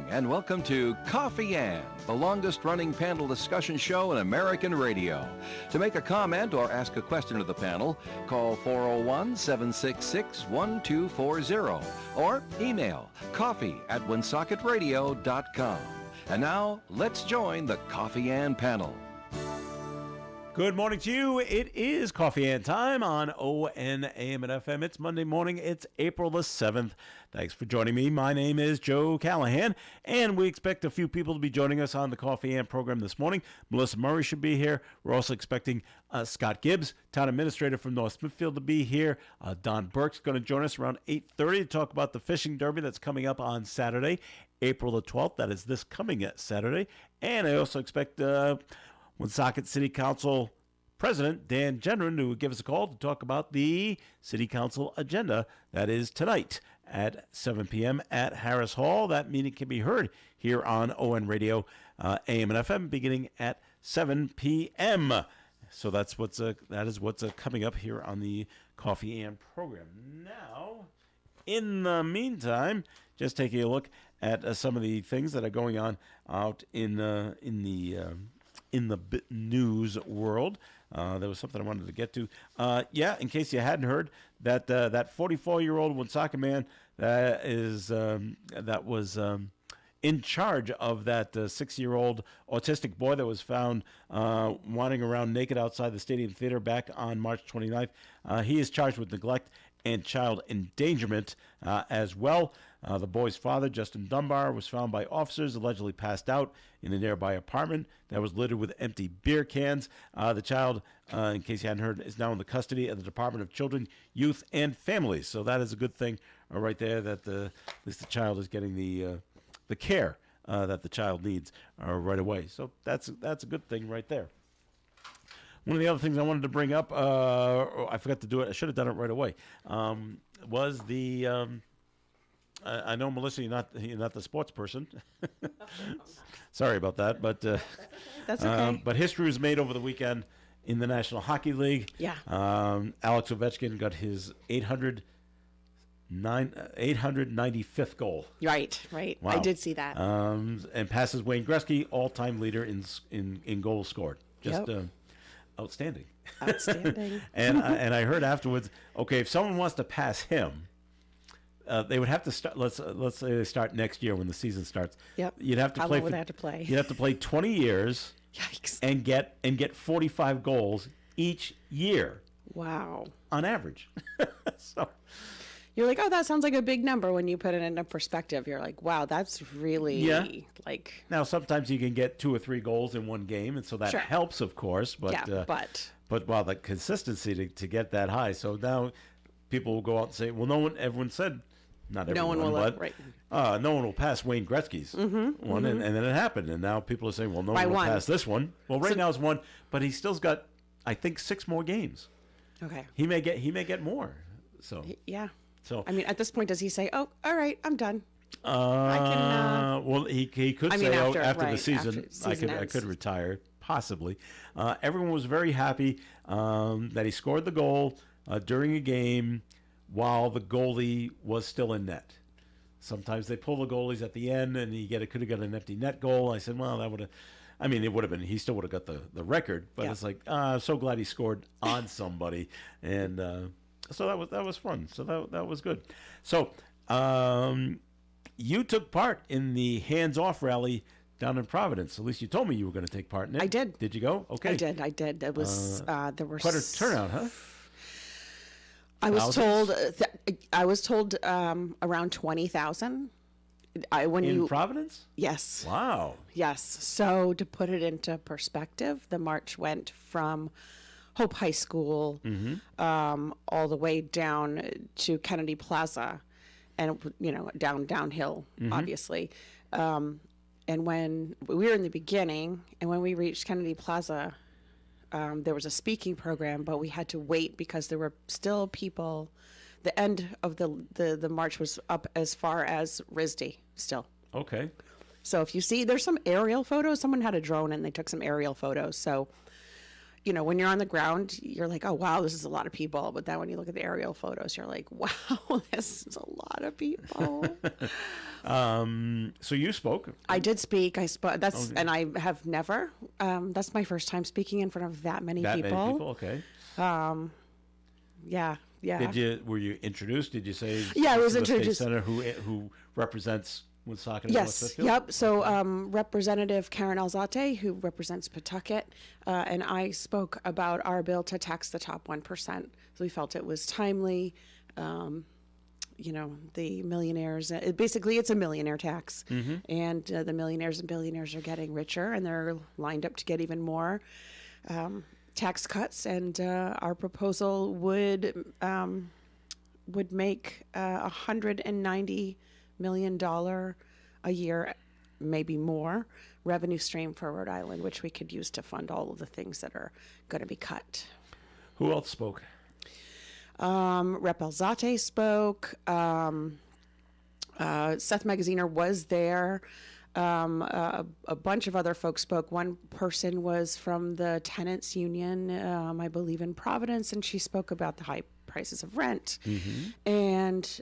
and welcome to Coffee and, the longest-running panel discussion show in American radio. To make a comment or ask a question of the panel, call 401-766-1240 or email coffee@woonsocketradio.com. And now, let's join the Coffee and panel. Good morning to you. It is Coffee and time on ON AM and FM. It's Monday morning. It's April the 7th. Thanks for joining me. My name is Joe Callahan, and we expect a few people to be joining us on the Coffee and program this morning. Melissa Murray should be here. We're also expecting Scott Gibbs, town administrator from North Smithfield, to be here. Don Burke's going to join us around 8:30 to talk about the fishing derby that's coming up on Saturday, April the 12th. That is this coming Saturday. And I also expect Woonsocket City Council President Dan Gendron to give us a call to talk about the City Council agenda. That is tonight at 7 p.m. at Harris Hall. That meeting can be heard here on ON Radio, AM and FM, beginning at 7 p.m. So that is what's coming up here on the Coffee and program. Now, in the meantime, just taking a look at some of the things that are going on out in the news world. There was something I wanted to get to. In case you hadn't heard, that 44-year-old Woonsocket man that was in charge of that 6-year-old autistic boy that was found wandering around naked outside the Stadium Theater back on March 29th. He is charged with neglect and child endangerment as well. The boy's father, Justin Dunbar, was found by officers allegedly passed out in a nearby apartment that was littered with empty beer cans. The child, in case you hadn't heard, is now in the custody of the Department of Children, Youth, and Families. So that is a good thing right there, that at least the child is getting the care that the child needs right away. So that's a good thing right there. One of the other things I wanted to bring up, I forgot to do it. I should have done it right away. Was the I know, Melissa, you're not the sports person. Sorry about that, but that's okay. But history was made over the weekend in the National Hockey League. Yeah. Alex Ovechkin got his 895th goal. Right. Wow. I did see that. And passes Wayne Gretzky, all-time leader in goals scored. Just outstanding. Outstanding. and I heard afterwards, okay, if someone wants to pass him, they would have to start. Let's say they start next year when the season starts. Yep. You'd have to How play. long would they have to play? You'd have to play 20 years. Yikes. And get 45 goals each year. Wow. On average. So you're like, oh, that sounds like a big number. When you put it into perspective, you're like, wow, that's really like. Now sometimes you can get 2 or 3 goals in one game, and so that helps, of course. But but the consistency to get that high. So now people will go out and say, well, everyone said. Not everyone, no one will pass Wayne Gretzky's one, and then it happened. And now people are saying, well, no one will pass this one. Well, right now it's one, but he still's got, I think, 6 more games. Okay. He may get more. So yeah. So I mean, at this point, does he say, "Oh, all right, I'm done"? Well, he could say, after the season, I could retire, possibly. Everyone was very happy that he scored the goal during a game while the goalie was still in net. Sometimes they pull the goalies at the end, and could have got an empty net goal. I said, well, that would have. I mean, it would have been. He still would have got the record, but it's like, I'm so glad he scored on somebody, and so that was fun. So that was good. So you took part in the Hands Off rally down in Providence. At least you told me you were going to take part in it. I did. Did you go? Okay. I did. It was there were quite a turnout, huh? I was told around 20,000. In Providence? Yes. Wow. Yes. So to put it into perspective, the march went from Hope High School all the way down to Kennedy Plaza, and downhill, obviously. And when we were in the beginning, and when we reached Kennedy Plaza, there was a speaking program, but we had to wait because there were still people. The end of the march was up as far as RISD still. Okay. So if you see, there's some aerial photos. Someone had a drone and they took some aerial photos. So you know, when you're on the ground, you're like, oh, wow, this is a lot of people. But then when you look at the aerial photos, you're like, wow, this is a lot of people. So you spoke. I did speak. I spoke. That's and I have never. That's my first time speaking in front of that many people. That many people, okay. Yeah. Were you introduced? Did you say? Yeah, I was the introduced. State Senator who represents Woonsocket and West Yes. Smithfield? Yep. So Representative Karen Alzate, who represents Pawtucket, and I spoke about our bill to tax the top 1%. So we felt it was timely. You know, the millionaires, basically it's a millionaire tax. And the millionaires and billionaires are getting richer, and they're lined up to get even more tax cuts. And our proposal would make $190 million a year, maybe more, revenue stream for Rhode Island, which we could use to fund all of the things that are going to be cut. Who else spoke? Rep. Alzate spoke. Seth Magaziner was there. A bunch of other folks spoke. One person was from the tenants union, I believe in Providence, and she spoke about the high prices of rent. And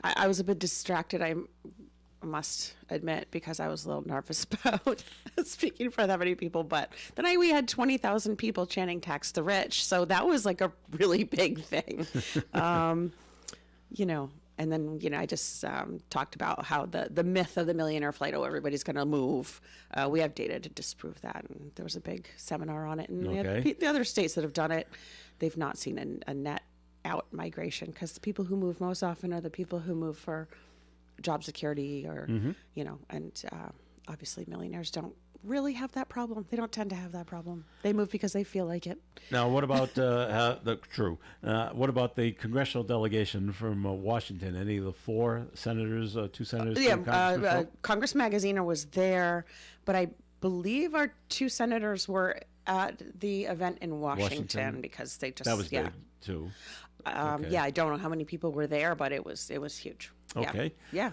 I was a bit distracted, I must admit, because I was a little nervous about speaking for that many people. But then we had 20,000 people chanting "tax the rich," so that was like a really big thing. You know, and then, you know, I just talked about how the myth of the millionaire flight, oh, everybody's going to move. We have data to disprove that, and there was a big seminar on it. And the other states that have done it, they've not seen a net out migration, because the people who move most often are the people who move for job security or, you know, and obviously millionaires don't really have that problem. They don't tend to have that problem. They move because they feel like it. Now, what about what about the congressional delegation from Washington? Any of the 4 senators, 2 senators? Congressman Magaziner was there, but I believe our 2 senators were at the event in Washington because they just that was big too. Okay. Yeah, I don't know how many people were there, but it was huge. Okay. Yeah.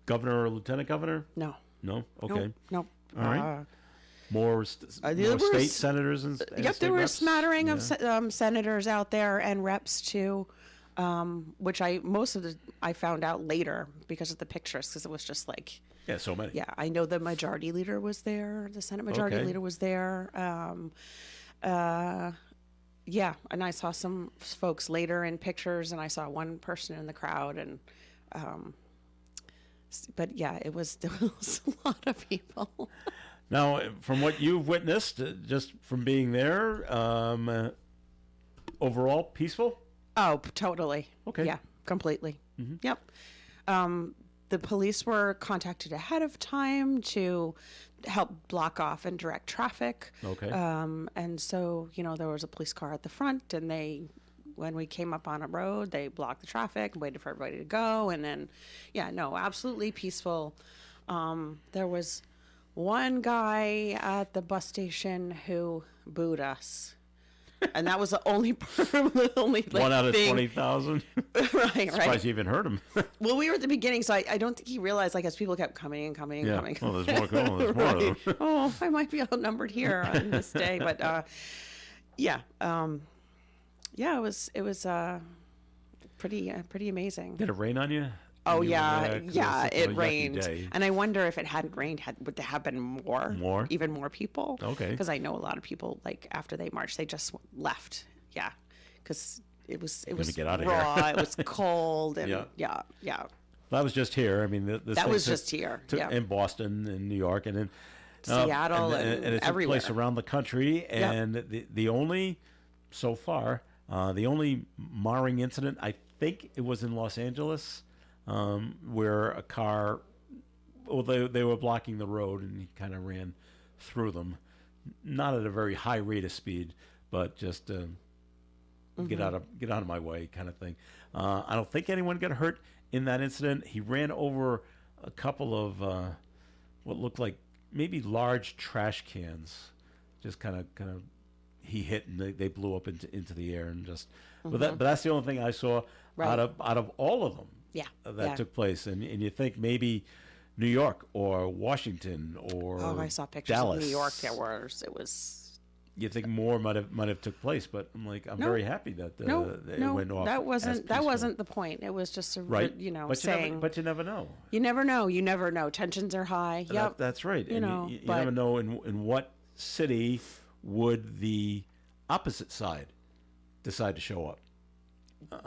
Governor or lieutenant governor? No. No. Okay. Nope. All right. More state senators and yep, there were a reps? smattering of senators out there and reps too, which I found out later because of the pictures, because it was just like so many. Yeah, I know the majority leader was there. The Senate majority leader was there. Yeah, and I saw some folks later in pictures, and I saw one person in the crowd, and but yeah, there was a lot of people. Now, from what you've witnessed, just from being there, overall peaceful? Oh, totally. Okay. Yeah, completely. Yep. The police were contacted ahead of time to help block off and direct traffic. Okay. And so, you know, there was a police car at the front, and when we came up on a road, they blocked the traffic, waited for everybody to go, and then, absolutely peaceful. There was one guy at the bus station who booed us. And that was the only one out of 20,000. Right. Surprised you even heard him. Well, we were at the beginning, so I don't think he realized, like, as people kept coming and coming and coming. Well, there's more going. There's more of them. Oh, I might be outnumbered here on this day, but it was pretty amazing. Did it rain on you? Oh yeah, it rained, and I wonder if it hadn't rained, would there have been even more people? Okay, because I know a lot of people, like, after they marched, they just left. Yeah, because it was get out of raw. here. It was cold, and yeah. That was just here. I mean, that was just here. In Boston, and New York, and in Seattle, and it's everywhere. a place around the country. And the only so far, the only marring incident, I think it was in Los Angeles. Where a car, they were blocking the road, and he kind of ran through them, not at a very high rate of speed, but just get out of my way kind of thing. I don't think anyone got hurt in that incident. He ran over a couple of what looked like maybe large trash cans, just kind of he hit, and they blew up into the air, and just but that's the only thing I saw out of all of them. That took place, and you think maybe New York or Washington or I saw pictures Dallas. of New York. It was you think more might have took place, but I'm like, I'm No. very happy that it No, went off. that as wasn't peaceful. the point. It was just a Right. But saying. but you never know. You never know. You never know. Tensions are high. Yep. That's right. You And know, you but- never know in what city would the opposite side decide to show up.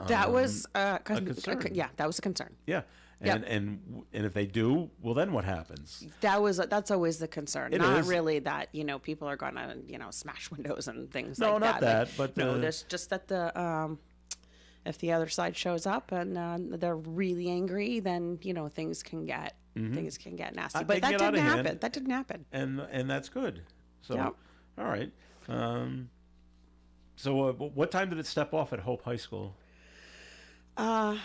That was concern. yeah, that was a concern. Yeah. Yep. And if they do, well, then what happens? That's always the concern. It Not is. really that people are gonna smash windows and things No, like not that. that, but, no, there's just that if the other side shows up and they're really angry, then things can get nasty. They But can that get out didn't of happen. hand. That didn't happen. And that's good. So, Yep. all right. So what time did it step off at Hope High School? A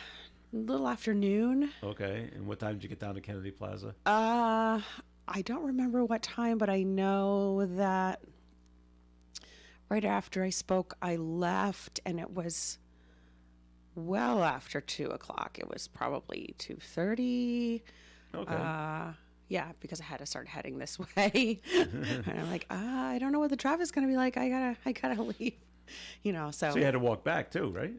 little afternoon. Okay. And what time did you get down to Kennedy Plaza? I don't remember what time, but I know that right after I spoke, I left, and it was well after 2:00. It was probably 2:30. Okay. Yeah, because I had to start heading this way, and I'm like, I don't know what the traffic's gonna be like. I gotta leave. So So you had to walk back too, right?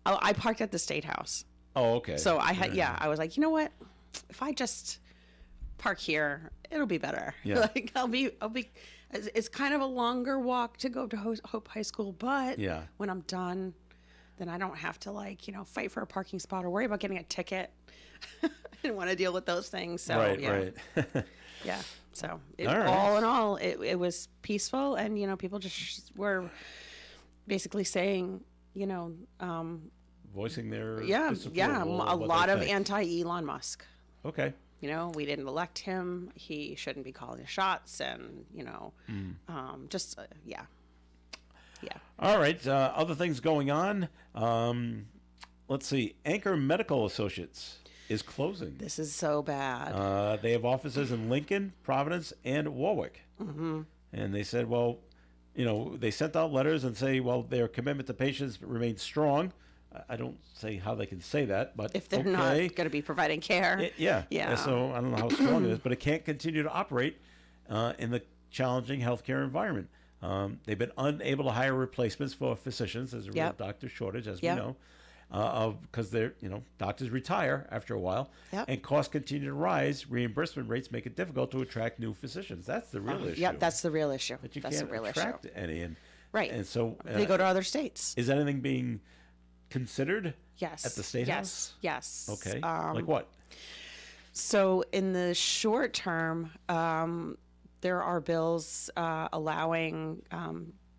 I parked at the State House. Oh, okay. So I was like, you know what? If I just park here, it'll be better. Yeah. Like I'll be. It's kind of a longer walk to go to Hope High School, but Yeah. when I'm done, then I don't have to fight for a parking spot or worry about getting a ticket. I didn't want to deal with those things. So right, yeah, right. yeah. So All right. all in all, it was peaceful, and people just were basically saying, Voicing their yeah, disapproval a of what lot they of think. anti-Elon Musk. Okay. We didn't elect him. He shouldn't be calling the shots, and yeah. All right. Other things going on. Let's see. Anchor Medical Associates is closing. This is so bad. They have offices in Lincoln, Providence, and Warwick. Mm-hmm. And they said, well, they sent out letters and say, well, their commitment to patients remains strong. I don't say how they can say that, but If they're okay. not going to be providing care. Yeah. Yeah. So I don't know how strong it is, but it can't continue to operate in the challenging healthcare environment. They've been unable to hire replacements for physicians. There's a real Yep. doctor shortage, as Yep. we know, because doctors retire after a while, Yep. and costs continue to rise. Reimbursement rates make it difficult to attract new physicians. That's the real issue. Yep, that's the real issue. That you That's can't the real attract issue. any. Right. And so They go to other states. is anything being considered Yes. at the State House? Yes. Okay. Like what? So in the short term, there are bills allowing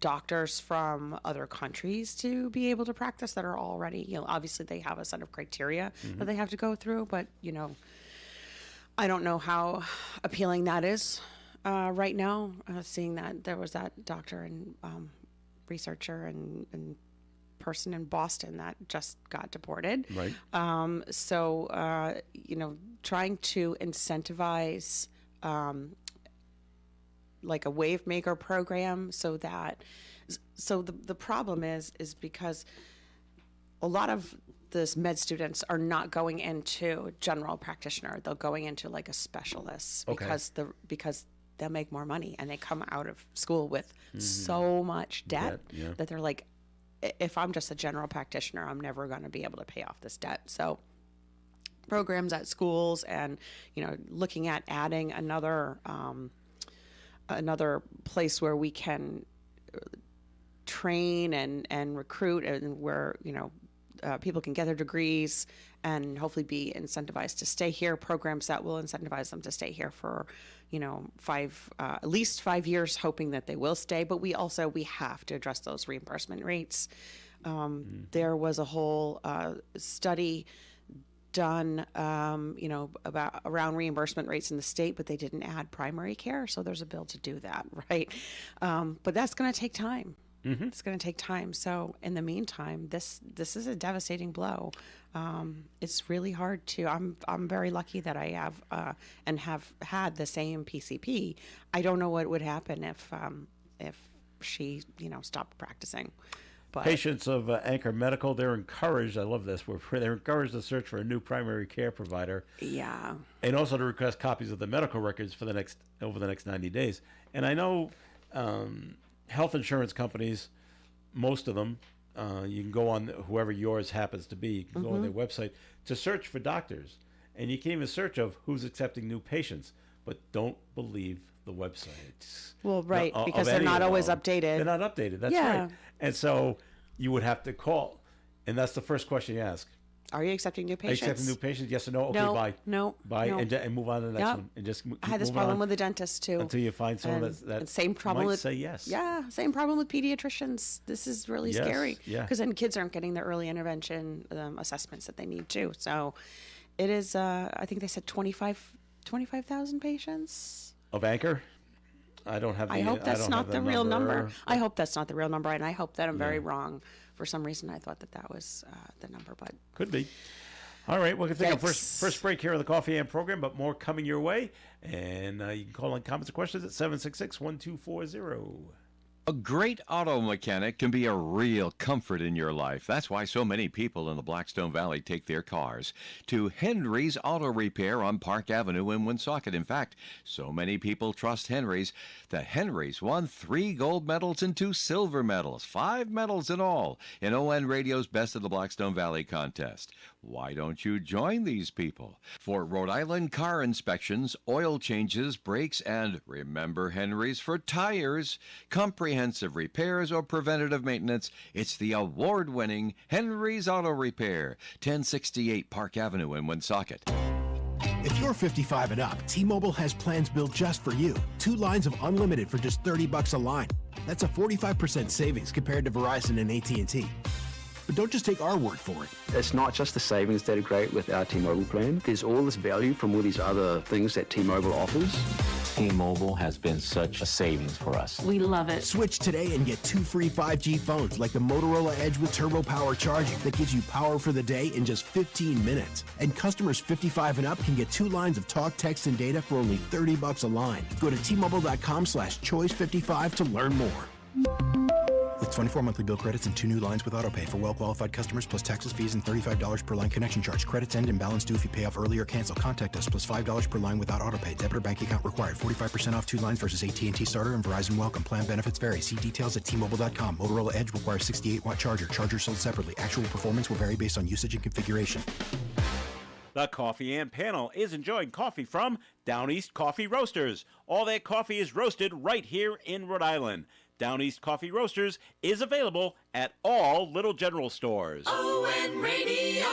doctors from other countries to be able to practice that are already, obviously they have a set of criteria that they have to go through, but, I don't know how appealing that is right now, seeing that there was that doctor and researcher and person in Boston that just got deported. Right. So, trying to incentivize like a wave maker program so the problem is because a lot of this med students are not going into general practitioner. They're going into like a specialist Okay. because they'll make more money, and they come out of school with so much debt Yeah. that they're like, if I'm just a general practitioner, I'm never going to be able to pay off this debt. So programs at schools and, looking at adding another place where we can train and recruit, and where, people can get their degrees and hopefully be incentivized to stay here, programs that will incentivize them to stay here for, at least 5 years, hoping that they will stay. But we have to address those reimbursement rates. There was a whole study done, about around reimbursement rates in the state, but they didn't add primary care. So there's a bill to do that, right? But that's going to take time. It's going to take time. So in the meantime, this is a devastating blow. It's really hard to. I'm very lucky that I have and have had the same PCP. I don't know what would happen if she stopped practicing. But Patients of Anchor Medical, they're encouraged. I love this. They're encouraged to search for a new primary care provider, yeah, and also to request copies of the medical records over the next 90 days. And I know health insurance companies, most of them, you can go on whoever yours happens to be. You can go on their website to search for doctors, and you can even search of who's accepting new patients. But don't believe the websites. Well, right, of because they're any not of always them. updated. They're not updated. That's Yeah. right. And so you would have to call, and that's the first question you ask. Are you accepting new patients? Are you accepting new patients? Yes or no? Okay, No, bye. no, Bye, no. and move on to the next Yep. one. And just keep I had this moving problem on with the dentist too. until you find someone And that same problem might with, say yes. Yeah, same problem with pediatricians. This is really Yes, scary. yeah. Because then kids aren't getting the early intervention assessments that they need to. So it is, I think they said 25,000 patients. Of Anchor? I don't have the I hope that's don't not have the real number. I hope that's not the real number, and I hope that I'm very wrong. For some reason, I thought that was the number, but could be. All right, we're going to take a Yikes. first break here on the Coffee and program, but more coming your way. And you can call in comments or questions at 766-1240. A great auto mechanic can be a real comfort in your life. That's why so many people in the Blackstone Valley take their cars to Henry's Auto Repair on Park Avenue in Woonsocket. In fact, so many people trust Henry's that Henry's won 3 gold medals and 2 silver medals, 5 medals in all, in ON Radio's Best of the Blackstone Valley contest. Why don't you join these people? For Rhode Island car inspections, oil changes, brakes, and remember Henry's for tires, comprehensive repairs, or preventative maintenance, it's the award-winning Henry's Auto Repair, 1068 Park Avenue in Woonsocket. If you're 55 and up, T-Mobile has plans built just for you. 2 lines of unlimited for just $30 a line. That's a 45% savings compared to Verizon and AT&T. But don't just take our word for it. It's not just the savings that are great with our T-Mobile plan. There's all this value from all these other things that T-Mobile offers. T-Mobile has been such a savings for us. We love it. Switch today and get 2 free 5G phones like the Motorola Edge with Turbo Power charging that gives you power for the day in just 15 minutes. And customers 55 and up can get 2 lines of talk, text, and data for only $30 a line. Go to T-Mobile.com/choice55 to learn more. With 24 monthly bill credits and 2 new lines with autopay for well-qualified customers plus taxes, fees, and $35 per line connection charge. Credits end and balance due if you pay off early or cancel. Contact us plus $5 per line without autopay. Debit or bank account required. 45% off 2 lines versus AT&T Starter and Verizon Welcome. Plan benefits vary. See details at T-Mobile.com. Motorola Edge requires 68-watt charger. Charger sold separately. Actual performance will vary based on usage and configuration. The Coffee and Panel is enjoying coffee from Down East Coffee Roasters. All their coffee is roasted right here in Rhode Island. Down East Coffee Roasters is available at all Little General stores. ON Radio.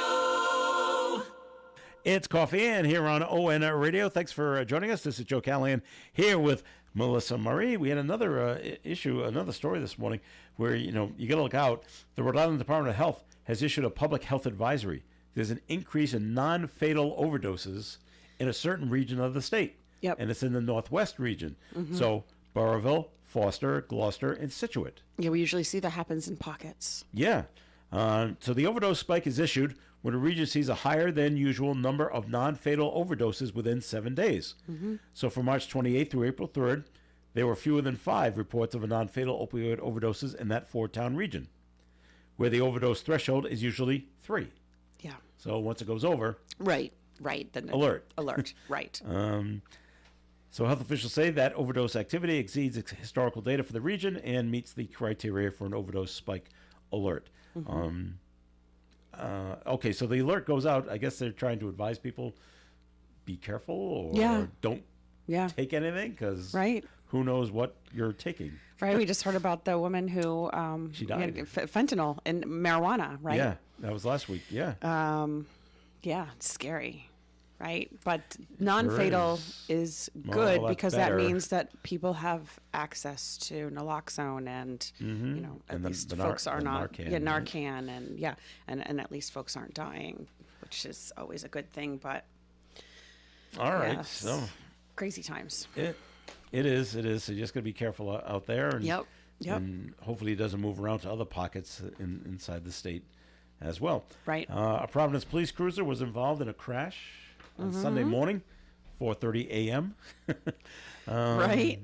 It's Coffee and here on ON Radio. Thanks for joining us. This is Joe Callahan here with Melissa Murray. We had another another story this morning where, you got to look out. The Rhode Island Department of Health has issued a public health advisory. There's an increase in non-fatal overdoses in a certain region of the state. Yep. And it's in the Northwest region. So Burrillville, Foster, Gloucester, and Situate. yeah, we usually see that happens in pockets. Yeah. So the overdose spike is issued when a region sees a higher than usual number of non-fatal overdoses within 7 days. So from March 28th through April 3rd, there were fewer than 5 reports of a non-fatal opioid overdoses in that 4-town region, where the overdose threshold is usually 3. Yeah. So once it goes over, Right. Then alert. Alert. Right. So health officials say that overdose activity exceeds historical data for the region and meets the criteria for an overdose spike alert. Okay, so the alert goes out. I guess they're trying to advise people, be careful or don't Yeah. take anything because Right. who knows what you're taking. Right. We just heard about the woman who She died. had fentanyl and marijuana. Right. Yeah, that was last week. Yeah. Yeah. It's scary. Right. But non-fatal is Well, good that's because better. that means that people have access to naloxone and at And least the folks are not Narcan, right? Narcan and at least folks aren't dying, which is always a good thing. But All right. yes. So crazy times. it is. So you just got to be careful out there. And, Yep. And hopefully it doesn't move around to other pockets inside the state as well. Right. A Providence police cruiser was involved in a crash on Sunday morning, 4:30 a.m. Right.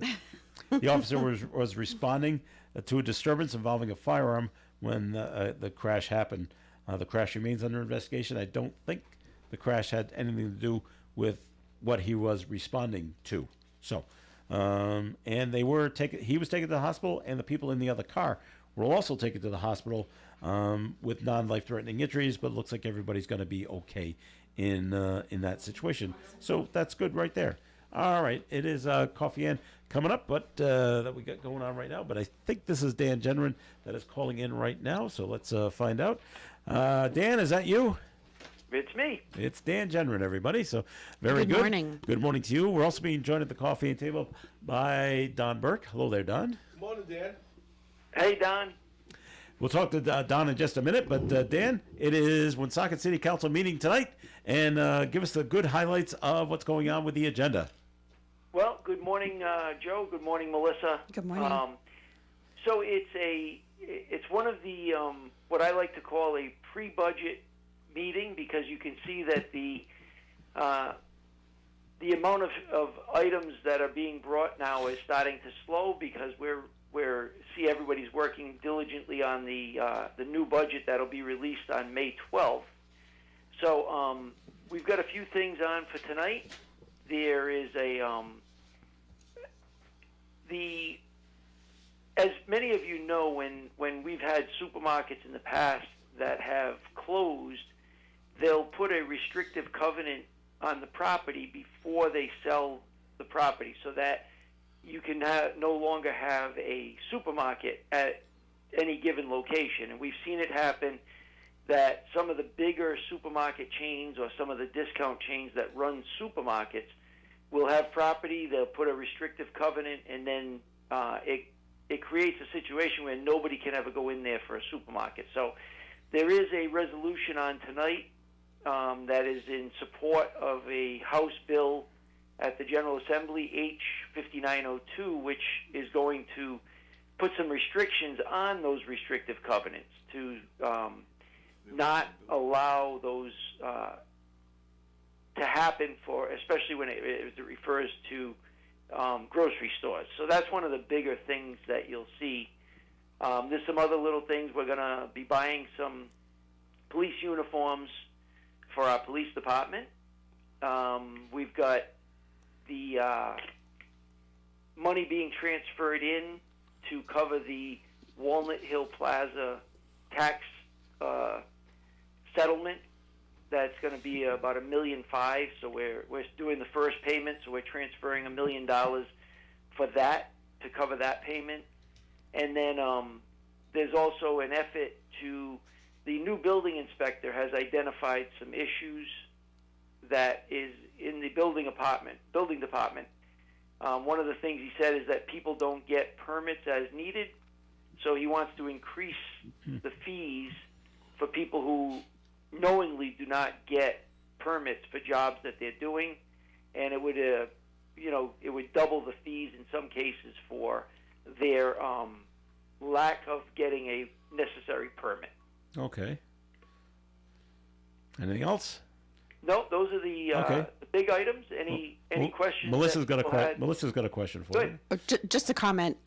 The officer was responding to a disturbance involving a firearm when the crash happened. The crash remains under investigation. I don't think the crash had anything to do with what he was responding to. So and he was taken to the hospital, and the people in the other car were also taken to the hospital with non-life-threatening injuries, but it looks like everybody's going to be okay in that situation. So that's good right there. All right, it is Coffee Ann coming up, but that we got going on right now. But I think this is Dan Genrin that is calling in right now, so let's find out. Dan, is that you? It's me. It's Dan Genrin, everybody. So very good. Good morning. Good morning to you. We're also being joined at the coffee and table by Don Burke. Hello there, Don. Good morning, Dan. Hey, Don. We'll talk to Don in just a minute, but Dan, it is Woonsocket City Council meeting tonight, and give us the good highlights of what's going on with the agenda. Well, good morning, Joe. Good morning, Melissa. Good morning. So it's one of the what I like to call a pre-budget meeting, because you can see that the amount of items that are being brought now is starting to slow, because see everybody's working diligently on the new budget that'll be released on May 12th. So we've got a few things on for tonight. There is as many of you know, when we've had supermarkets in the past that have closed, they'll put a restrictive covenant on the property before they sell the property, so that you can no longer have a supermarket at any given location. And we've seen it happen that some of the bigger supermarket chains or some of the discount chains that run supermarkets will have property, they'll put a restrictive covenant, and then it creates a situation where nobody can ever go in there for a supermarket. So there is a resolution on tonight that is in support of a House bill at the General Assembly, H5902, which is going to put some restrictions on those restrictive covenants to not allow those to happen especially when it refers to grocery stores. So that's one of the bigger things that you'll see. There's some other little things. We're going to be buying some police uniforms for our police department. We've got the money being transferred in to cover the Walnut Hill Plaza tax settlement. That's going to be about $1.5 million. So we're doing the first payment. So we're transferring $1 million for that, to cover that payment. And then there's also an effort the new building inspector has identified some issues that is in the building department. One of the things he said is that people don't get permits as needed, so he wants to increase the fees for people who knowingly do not get permits for jobs that they're doing, and it would double the fees in some cases for their lack of getting a necessary permit. Okay. Anything else? No, those are the big items. Any questions? Melissa's got a question for you. Just a comment.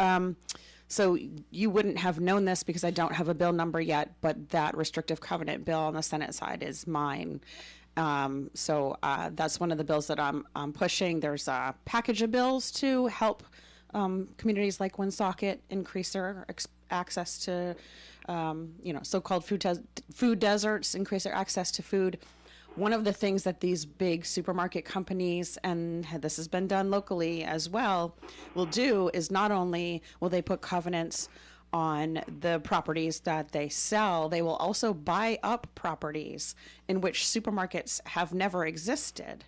So you wouldn't have known this because I don't have a bill number yet, but that restrictive covenant bill on the Senate side is mine. So that's one of the bills that I'm pushing. There's a package of bills to help communities like Woonsocket increase their access to, so-called food deserts, increase their access to food. One of the things that these big supermarket companies, and this has been done locally as well, will do is not only will they put covenants on the properties that they sell, they will also buy up properties in which supermarkets have never existed,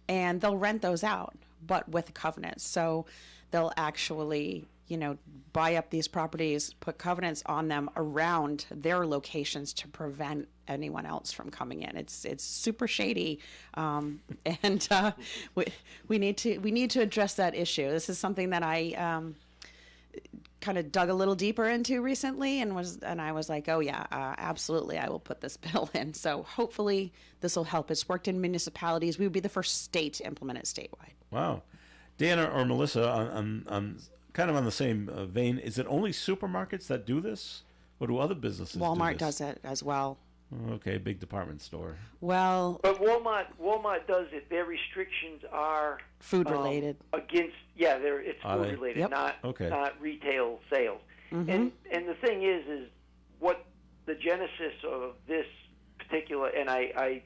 and they'll rent those out, but with covenants. So they'll actually, buy up these properties, put covenants on them around their locations to prevent anyone else from coming in. It's super shady, and we need to address that issue. This is something that I kind of dug a little deeper into recently, and I was like, oh yeah, absolutely, I will put this bill in. So hopefully this will help. It's worked in municipalities. We would be the first state to implement it statewide. Wow. Dan or Melissa, on kind of on the same vein, is it only supermarkets that do this, or do other businesses Walmart do this? does it as well. Okay, big department store. Well, But Walmart does it. Their restrictions are food related. against. It's Are food they? related, Yep. not retail sales. And the thing is what the genesis of this particular, and I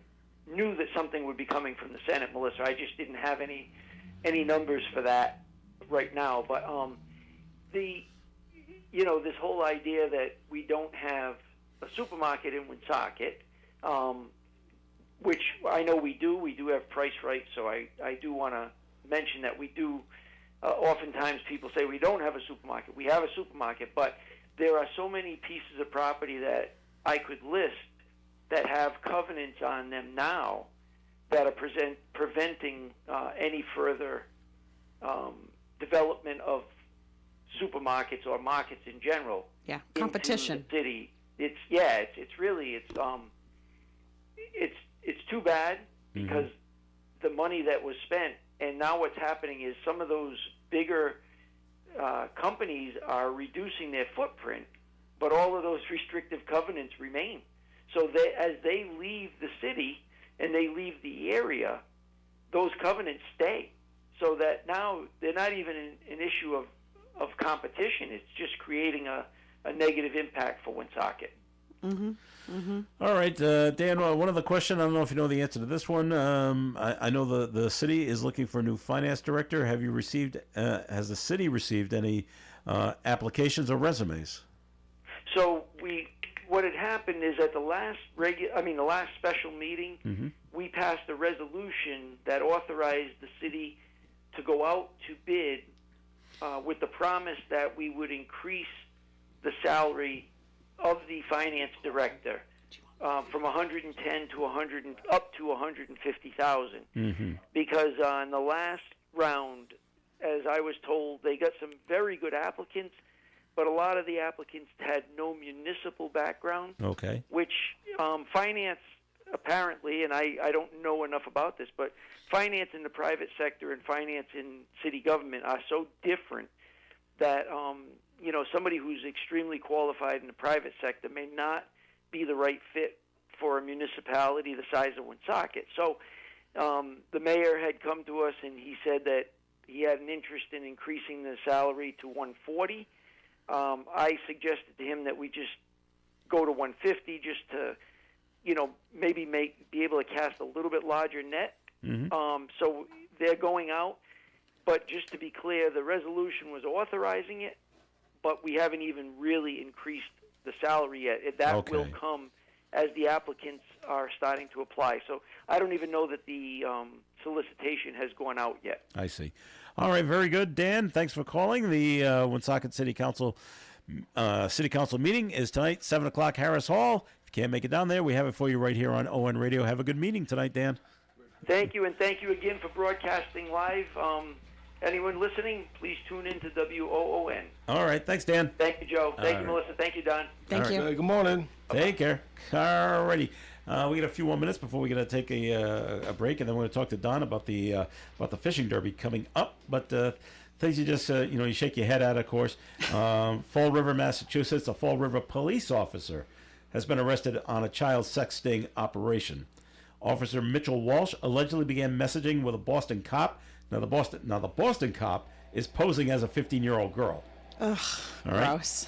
knew that something would be coming from the Senate, Melissa. I just didn't have any numbers for that right now. But this whole idea that we don't have a supermarket in Woonsocket, which I know we do. We do have price rights, so I do want to mention that we do. Oftentimes people say we don't have a supermarket. We have a supermarket, but there are so many pieces of property that I could list that have covenants on them now that are preventing any further development of supermarkets or markets in general. Yeah, competition. Into the city. It's too bad because the money that was spent, and now what's happening is some of those bigger companies are reducing their footprint, but all of those restrictive covenants remain. So as they leave the city and they leave the area, those covenants stay. So that now they're not even an issue of competition. It's just creating a negative impact for Woonsocket. All right, Dan, one other question. I don't know if you know the answer to this one. I know the city is looking for a new finance director. Have you received, has the city received any applications or resumes? So what had happened is at the last special meeting, we passed a resolution that authorized the city to go out to bid with the promise that we would increase the salary of the finance director from 110 to 100 up to 150,000. Because on the last round, as I was told, they got some very good applicants, but a lot of the applicants had no municipal background. Okay. Which finance apparently, and I don't know enough about this, but finance in the private sector and finance in city government are so different that somebody who's extremely qualified in the private sector may not be the right fit for a municipality the size of Woonsocket. So the mayor had come to us and he said that he had an interest in increasing the salary to 140. I suggested to him that we just go to 150 just to, maybe be able to cast a little bit larger net. So they're going out. But just to be clear, the resolution was authorizing it, but we haven't even really increased the salary yet. That will come as the applicants are starting to apply. So I don't even know that the solicitation has gone out yet. I see. All right, very good. Dan, thanks for calling. The Woonsocket City Council meeting is tonight, 7 o'clock, Harris Hall. If you can't make it down there, we have it for you right here on ON Radio. Have a good meeting tonight, Dan. Thank you, and thank you again for broadcasting live. Anyone listening, please tune in to WOON. All right. Thanks, Dan. Thank you, Joe. Thank you, Melissa. Thank you, Don. Thank you. Good morning. Take care. All righty. We got a few more minutes before we got to take a break, and then we're going to talk to Don about the fishing derby coming up. But things you just you shake your head at, of course. Fall River, Massachusetts, a Fall River police officer has been arrested on a child sex sting operation. Officer Mitchell Walsh allegedly began messaging with a Boston cop. Now the Boston cop is posing as a 15-year-old girl. Ugh, all right? Gross.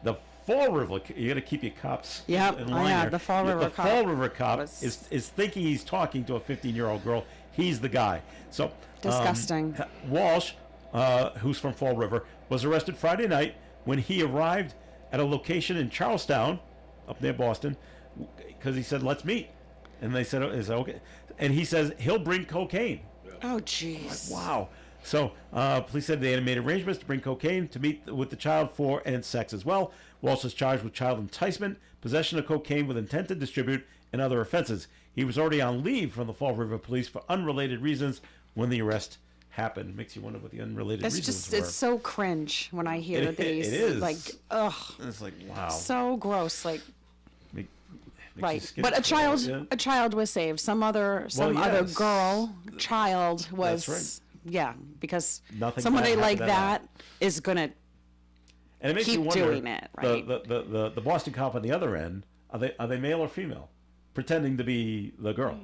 The Fall River, you got to keep your cops Yep, in line here. the Fall River cop. The Fall River cop was... is thinking he's talking to a 15-year-old girl. He's the guy. So disgusting. Walsh, who's from Fall River, was arrested Friday night when he arrived at a location in Charlestown, up near Boston, because he said, "Let's meet," and they said, "Is okay?" And he says he'll bring cocaine. Oh, jeez. Wow. So police said they had made arrangements to bring cocaine to meet with the child for and sex as well. Walsh was charged with child enticement, possession of cocaine with intent to distribute, and other offenses. He was already on leave from the Fall River Police for unrelated reasons when the arrest happened. Makes you wonder what the unrelated reasons were. It's so cringe when I hear these. It is. Like, ugh. It's like, wow. So gross. Like, right. But a child was saved. Some other child was. That's right. Yeah, because Nothing somebody bad like happened to that is gonna and it makes keep you wonder, doing it, right? The Boston cop on the other end, Are they male or female? Pretending to be the girl.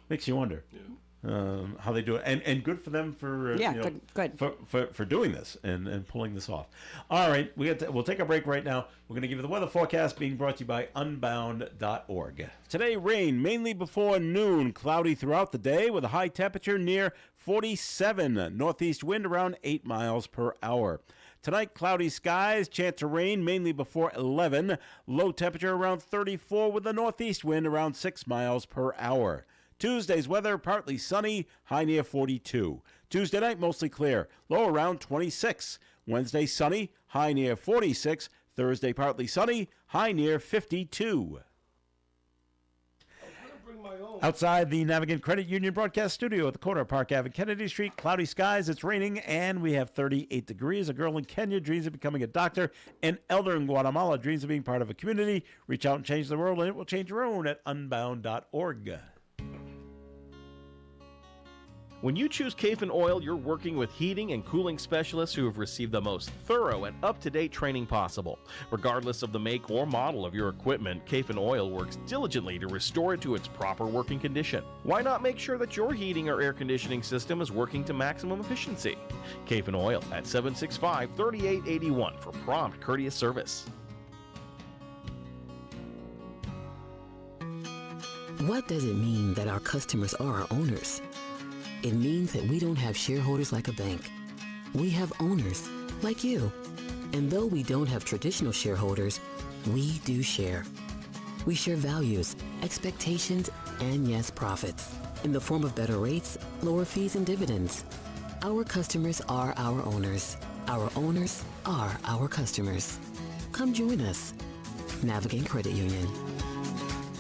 Makes you wonder. Yeah. How they do it, and good for them for good. For doing this and pulling this off. All right, we'll take a break right now. We're going to give you the weather forecast being brought to you by Unbound.org. Today, rain mainly before noon, cloudy throughout the day with a high temperature near 47. Northeast wind around 8 miles per hour. Tonight, cloudy skies, chance of rain mainly before 11. Low temperature around 34 with a northeast wind around 6 miles per hour. Tuesday's weather, partly sunny, high near 42. Tuesday night, mostly clear, low around 26. Wednesday, sunny, high near 46. Thursday, partly sunny, high near 52. Outside the Navigant Credit Union broadcast studio at the corner of Park Ave and Kennedy Street, cloudy skies, it's raining, and we have 38 degrees. A girl in Kenya dreams of becoming a doctor. An elder in Guatemala dreams of being part of a community. Reach out and change the world, and it will change your own at unbound.org. When you choose Kafin Oil, you're working with heating and cooling specialists who have received the most thorough and up-to-date training possible. Regardless of the make or model of your equipment, Kafin Oil works diligently to restore it to its proper working condition. Why not make sure that your heating or air conditioning system is working to maximum efficiency? Kafin Oil at 765-3881 for prompt, courteous service. What does it mean that our customers are our owners? It means that we don't have shareholders like a bank. We have owners like you. And though we don't have traditional shareholders, we do share. We share values, expectations, and yes, profits in the form of better rates, lower fees, and dividends. Our customers are our owners. Our owners are our customers. Come join us. Navigate Credit Union.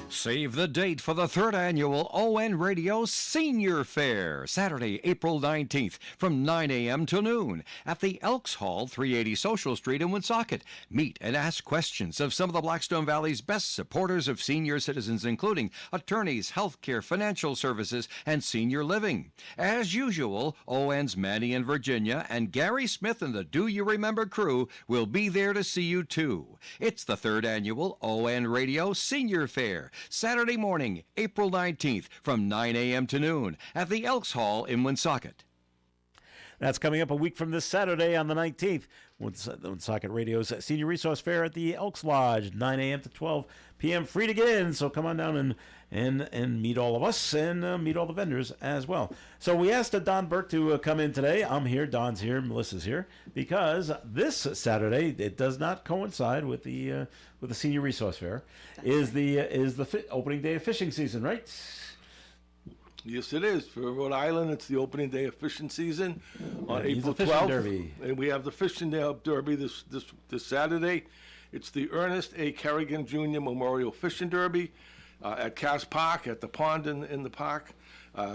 Save the date for the 3rd annual ON Radio Senior Fair, Saturday, April 19th from 9 a.m. till noon at the Elks Hall, 380 Social Street in Woonsocket. Meet and ask questions of some of the Blackstone Valley's best supporters of senior citizens, including attorneys, healthcare, financial services, and senior living. As usual, ON's Manny and Virginia and Gary Smith and the Do You Remember crew will be there to see you, too. It's the 3rd annual ON Radio Senior Fair, Saturday morning, April 19th from 9 a.m. to noon at the Elks Hall in Woonsocket. That's coming up a week from this Saturday on the 19th. Woonsocket Radio's Senior Resource Fair at the Elks Lodge, 9 a.m. to 12 p.m. Free to get in, so come on down and meet all of us and meet all the vendors as well. So we asked Don Burke to come in today. I'm here, Don's here, Melissa's here, because this Saturday, it does not coincide with the Senior Resource Fair, is the opening day of fishing season, right? Yes, it is. For Rhode Island, it's the opening day of fishing season on April the 12th. Derby. And we have the Fishing Derby this Saturday. It's the Ernest A. Kerrigan Jr. Memorial Fishing Derby at Cass Park, at the pond in the park.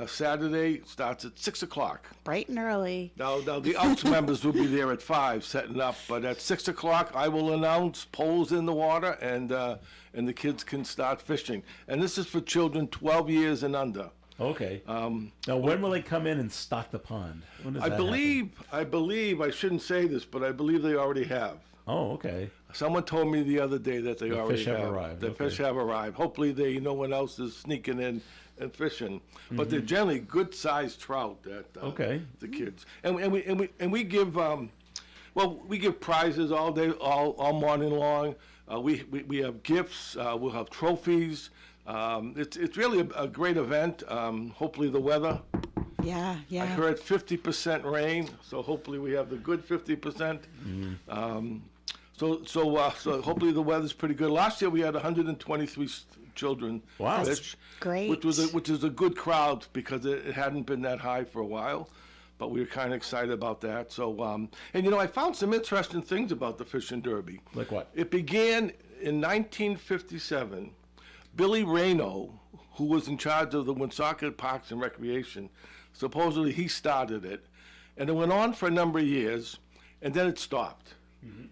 Saturday starts at 6 o'clock. Bright and early. Now the Elks members will be there at 5 setting up, but at 6 o'clock I will announce poles in the water and the kids can start fishing. And this is for children 12 years and under. Okay. Now, when will they come in and stock the pond? When does I that believe, happen? I shouldn't say this, but I believe they already have. Oh, okay. Someone told me the other day that they already fish have arrived. The Okay. fish have arrived. Hopefully no one else is sneaking in and fishing. But they're generally good-sized trout that the kids. And we give we give prizes all day, all morning long. We have gifts. We'll have trophies. It's really a great event. Hopefully the weather. Yeah. I heard 50% rain, so hopefully we have the good 50%. So hopefully the weather's pretty good. Last year we had 123 children. Wow, fish, great. Which is a good crowd because it hadn't been that high for a while. But we were kind of excited about that. So and I found some interesting things about the Fishing Derby. Like what? It began in 1957. Billy Rayno, who was in charge of the Woonsocket Parks and Recreation, supposedly he started it, and it went on for a number of years, and then it stopped.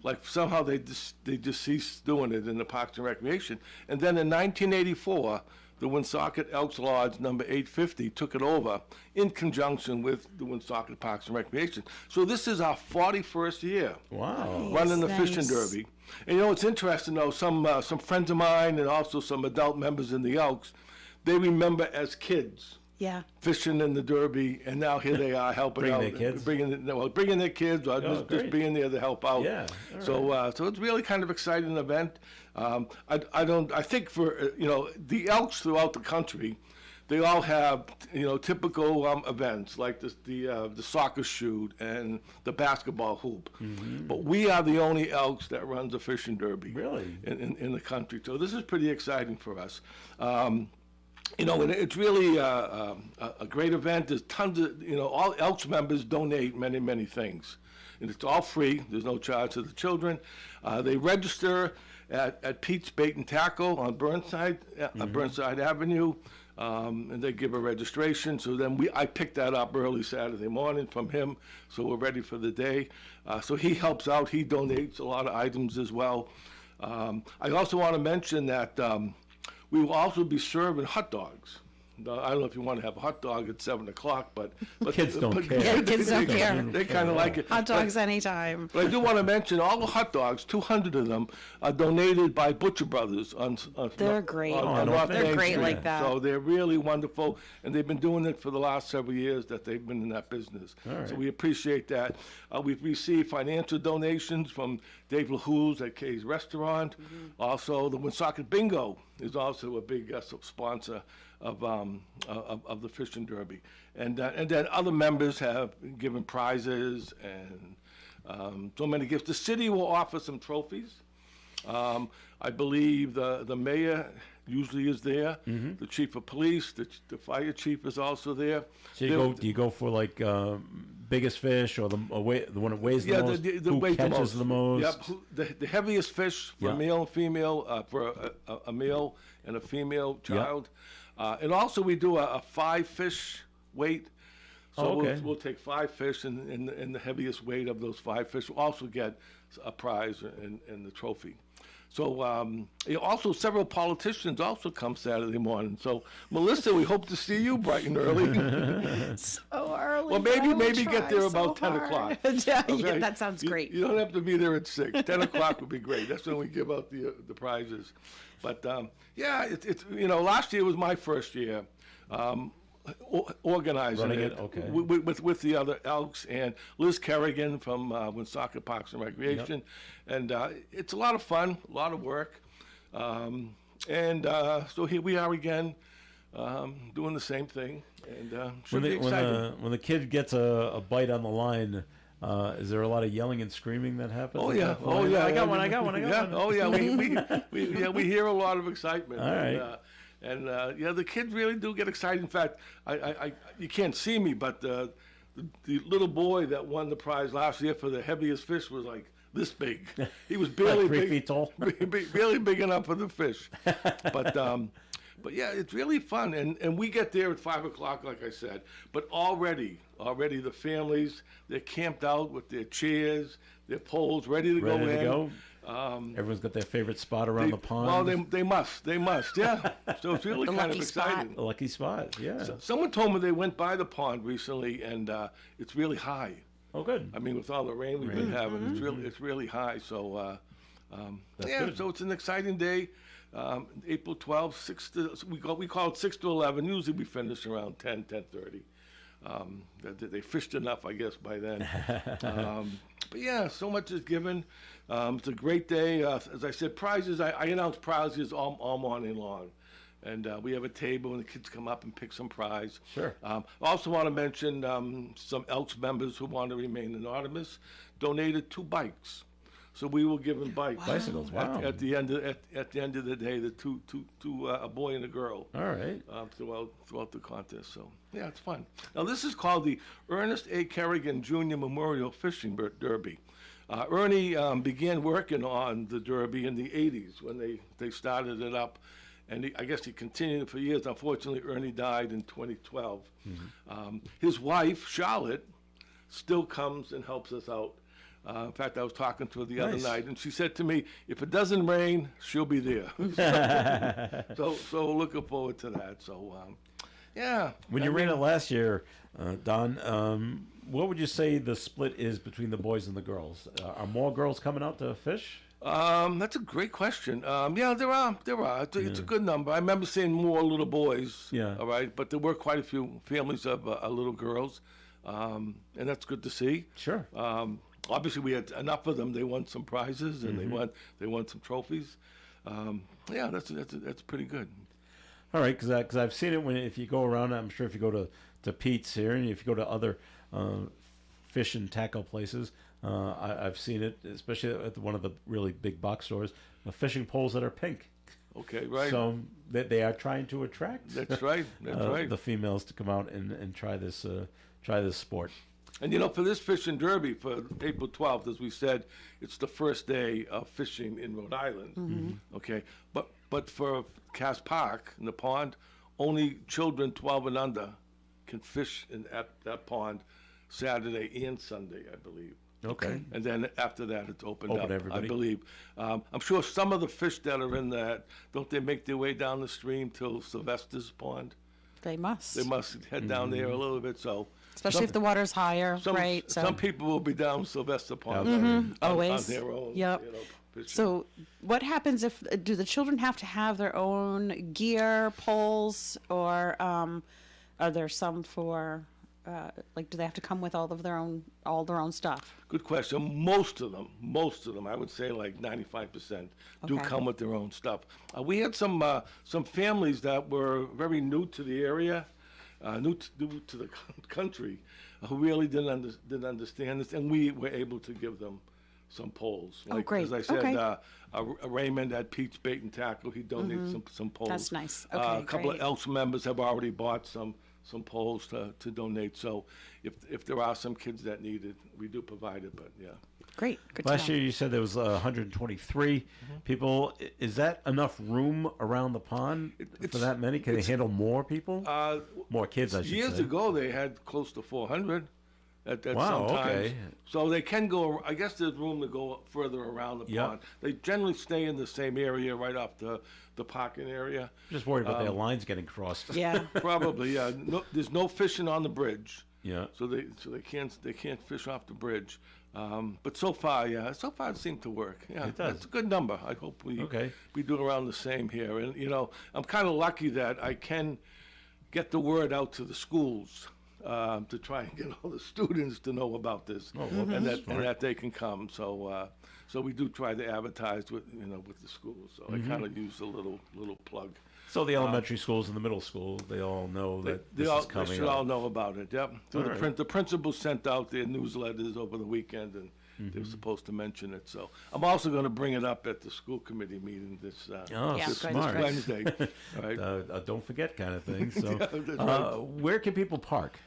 Like somehow they just ceased doing it in the Parks and Recreation, and then in 1984, the Woonsocket Elks Lodge number 850 took it over in conjunction with the Woonsocket Parks and Recreation. So this is our 41st year. Wow. Running the Nice. fishing derby. And you know, it's interesting though, some friends of mine and also some adult members in the Elks, they remember as kids Yeah. fishing in the derby, and now here they are helping Bringing out, their kids? bringing their kids, or just great. being there to help out. Yeah, all So it's really kind of exciting event. I think for the Elks throughout the country, they all have typical events like the soccer shoot and the basketball hoop. But we are the only Elks that runs a fishing derby. Really? In the country. So this is pretty exciting for us. And it's really a great event. There's tons of, all Elks members donate many, many things. And it's all free. There's no charge to the children. They register at Pete's Bait and Tackle on Burnside Avenue, and they give a registration. So then I picked that up early Saturday morning from him, so we're ready for the day. So he helps out. He donates a lot of items as well. I also want to mention that we will also be serving hot dogs. I don't know if you want to have a hot dog at 7 o'clock, but Kids don't care. Yeah, kids don't care. They kind of like it. Hot dogs anytime. But I do want to mention all the hot dogs, 200 of them, are donated by Butcher Brothers on They're great. on North They're Main great Street. like that. So they're really wonderful, and they've been doing it for the last several years that they've been in that business. So we appreciate that. We've received financial donations from Dave LaHoo's at Kay's Restaurant. Also, the Woonsocket Bingo is also a big sponsor of the fishing derby, and then other members have given prizes and so many gifts. The city will offer some trophies. I believe the mayor usually is there. The chief of police, the fire chief is also there. So do you go for like biggest fish or the one that weighs the most? The who weight catches the most? Yep, the heaviest fish for male and female, for a male and a female child. And also we do a 5 fish weight. So we'll take 5 fish, and the heaviest weight of those 5 fish will also get a prize and the trophy. So also several politicians also come Saturday morning. So Melissa, we hope to see you bright and early. So early. Well, but I will maybe try get there so about 10 hard. o'clock. Yeah, Okay? that sounds great. You don't have to be there at 6. 10 o'clock would be great. That's when we give out the prizes. But it's last year was my first year organizing Running it. it, okay. With the other Elks and Liz Kerrigan from Woonsocket Parks and Recreation, and it's a lot of fun, a lot of work, and so here we are again, doing the same thing, and should be exciting. When the kid gets a bite on the line, is there a lot of yelling and screaming that happens? Oh at yeah, that point? I got one. Yeah, oh yeah, we hear a lot of excitement. All right. And the kids really do get excited. In fact, I you can't see me, but the little boy that won the prize last year for the heaviest fish was like this big. He was barely Like 3 big, feet tall. barely big enough for the fish. But yeah, it's really fun, and we get there at 5 o'clock, like I said. But already the families, they're camped out with their chairs, their poles, ready to go in. Everyone's got their favorite spot around the pond. Well, they must, yeah. So it's really kind of exciting. A lucky spot, yeah. Someone told me they went by the pond recently, and it's really high. Oh, good. I mean, with all the rain we've been having, it's really high. So good. So it's an exciting day. April 12th, we call it 6 to 11. Usually we finish around 10:30. They fished enough, I guess, by then. But yeah, so much is given. It's a great day. As I said, prizes, I announce prizes all morning long. And we have a table and the kids come up and pick some prize. Sure. I also want to mention some Elks members who want to remain anonymous donated 2 bikes. So we will give them bikes. Bicycles, wow. At the end of the day, the two a boy and a girl. All right. Throughout the contest. So yeah, it's fun. Now this is called the Ernest A. Kerrigan Jr. Memorial Fishing Derby. Ernie began working on the derby in the 80s when they started it up, and I guess he continued it for years. Unfortunately, Ernie died in 2012. His wife, Charlotte, still comes and helps us out. In fact, I was talking to her the other Nice. night, and she said to me, "If it doesn't rain, she'll be there." so looking forward to that. So, yeah. When you ran it last year, Don, what would you say the split is between the boys and the girls? Are more girls coming out to fish? That's a great question. Yeah, there are. It's a good number. I remember seeing more little boys. Yeah. All right, but there were quite a few families of little girls, and that's good to see. Sure. Obviously, we had enough of them. They won some prizes and they won some trophies. Yeah, that's pretty good. All right, because I've seen it if you go around. I'm sure if you go to Pete's here and if you go to other fish and tackle places, I've seen it, especially at one of the really big box stores, the fishing poles that are pink. Okay, right. So they are trying to attract. That's right. That's right. The females to come out and try this sport. And for this fishing derby for April 12th, as we said, it's the first day of fishing in Rhode Island. Okay, but for Cass Park in the pond, only children 12 and under can fish at that pond Saturday and Sunday, I believe. Okay. And then after that, it's opened Open up, to everybody. I believe. I'm sure some of the fish that are in that, don't they make their way down the stream till Sylvester's Pond? They must. They must head down there a little bit, so. Especially if the water's higher, Some, right? some people will be down Sylvester Pond on Always. their own. Yep. Fishing. So, what happens if do the children have to have their own gear, poles, or are there some for do they have to come with all their own stuff? Good question. Most of them, I would say like 95% do Okay. come with their own stuff. We had some families that were very new to the area, new to the country, who really didn't understand this, and we were able to give them some poles. Oh, great. As I said, Okay. Raymond at Pete's Bait and Tackle, he donated some poles. That's nice. A Okay, couple great. of Elks members have already bought some poles to donate. So if there are some kids that need it, we do provide it. But yeah. Great. Good Last to know. year you said there was 123 people. Is that enough room around the pond for that many? Can they handle more people? More kids, I should Years say. ago, they had close to 400 at Wow, some times. okay. So they can go, I guess there's room to go further around the Yeah. pond. They generally stay in the same area right off the parking area. Just worried about their lines getting crossed. Yeah. Probably, yeah. No, there's no fishing on the bridge. Yeah. So they can't fish off the bridge. But so far it seemed to work. Yeah, It does. That's a good number. I hope we Okay. do around the same here. And I'm kind of lucky that I can get the word out to the schools to try and get all the students to know about this, and that they can come. So we do try to advertise with the schools. So I kind of use a little plug. So the elementary schools and the middle school, they all know that this is coming They should up. all know about it. Yep. So All right. the principals sent out their newsletters over the weekend, and they were supposed to mention it. So I'm also going to bring it up at the school committee meeting this Oh, Yeah, this good. smart. Wednesday. All right. Don't forget kind of thing. So, Yeah, that's right. where can people park?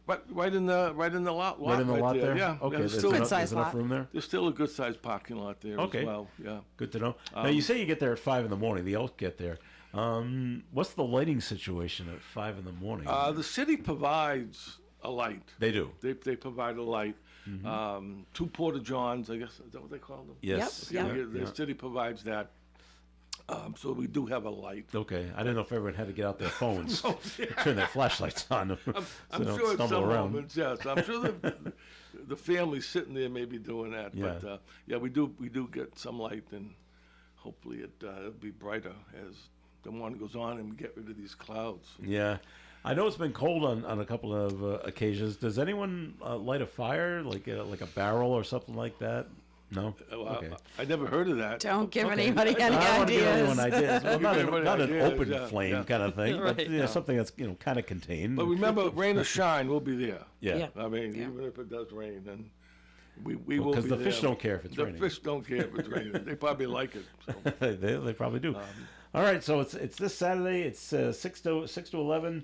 Right in the lot. Right in the lot there? Yeah. Okay, there's there's still, enough, Good-sized there's enough lot. room there? there's still a good sized parking lot there Okay. as well. Yeah. Good to know. Now, you say you get there at 5 in the morning. The Elks get there. What's the lighting situation at 5 in the morning? The city provides a light. They do. They provide a light. 2 porta johns, I guess. Is that what they call them? Yes. Yep. Yeah, the city provides that. So we do have a light. Okay. I didn't know if everyone had to get out their phones, turn their flashlights on, so I'm they don't sure at stumble some around. moments, yes. I'm sure the family sitting there may be doing that. Yeah. But we do get some light, and hopefully it'll be brighter as the morning goes on and we get rid of these clouds. Yeah. I know it's been cold on a couple of occasions. Does anyone light a fire, like a barrel or something like that? No? Okay. I never heard of that. Don't give Okay. anybody any I don't want to give anyone ideas. ideas. Well, not, Give not an ideas, open yeah, flame yeah. kind of thing, but Right. something that's kind of contained. But remember, rain or shine, we'll be there. yeah. Yeah. I mean, even if it does rain, then we will be Because the there. fish don't care if it's the raining. fish don't care if it's raining. They probably like it. So. they probably do. All right, so it's this Saturday. It's 6 to 11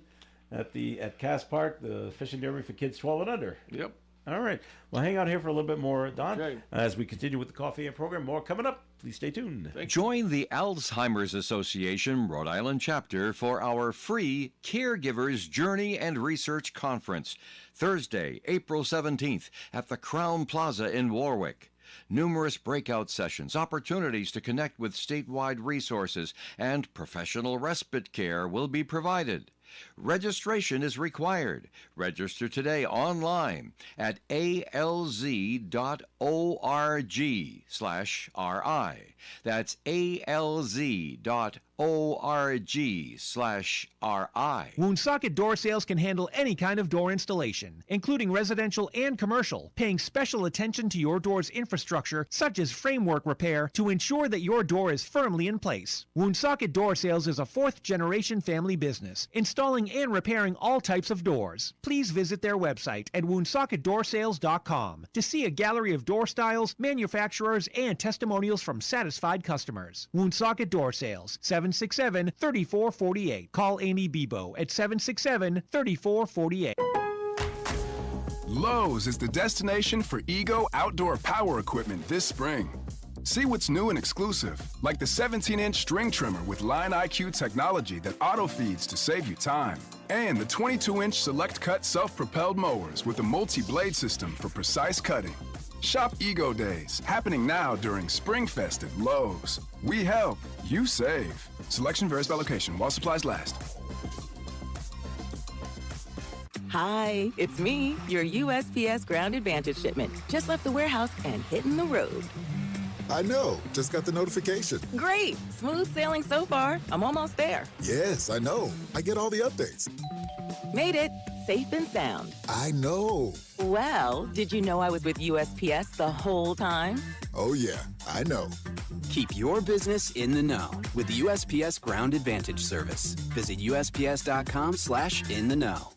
at Cass Park, the fishing derby for kids 12 and under. Yep. All right. Well, hang out here for a little bit more, Don. Okay. As we continue with the Coffee and program, more coming up. Please stay tuned. Join the Alzheimer's Association Rhode Island chapter for our free Caregivers Journey and Research Conference, Thursday, April 17th at the Crown Plaza in Warwick. Numerous breakout sessions, opportunities to connect with statewide resources, and professional respite care will be provided. Registration is required. Register today online at alz.org/RI. That's alz.org/RI. Woonsocket Door Sales can handle any kind of door installation, including residential and commercial, paying special attention to your door's infrastructure, such as framework repair, to ensure that your door is firmly in place. Woonsocket Door Sales is a fourth-generation family business, installing and repairing all types of doors. Please visit their website at woonsocketdoorsales.com to see a gallery of door styles, manufacturers, and testimonials from satisfied customers. Woonsocket Door Sales, 767-3448. Call Amy Bebo at 767-3448. Lowe's is the destination for Ego outdoor power equipment this spring. See what's new and exclusive, like the 17-inch string trimmer with Line IQ technology that auto-feeds to save you time, and the 22-inch Select Cut self-propelled mowers with a multi-blade system for precise cutting. Shop Ego Days, happening now during Springfest at Lowe's. We help, you save. Selection varies by location while supplies last. Hi, it's me, your USPS Ground Advantage shipment. Just left the warehouse and hitting the road. I know. Just got the notification. Great. Smooth sailing so far. I'm almost there. Yes, I know. I get all the updates. Made it. Safe and sound. I know. Well, did you know I was with USPS the whole time? Oh, yeah. I know. Keep your business in the know with the USPS Ground Advantage service. Visit USPS.com/in-the-know.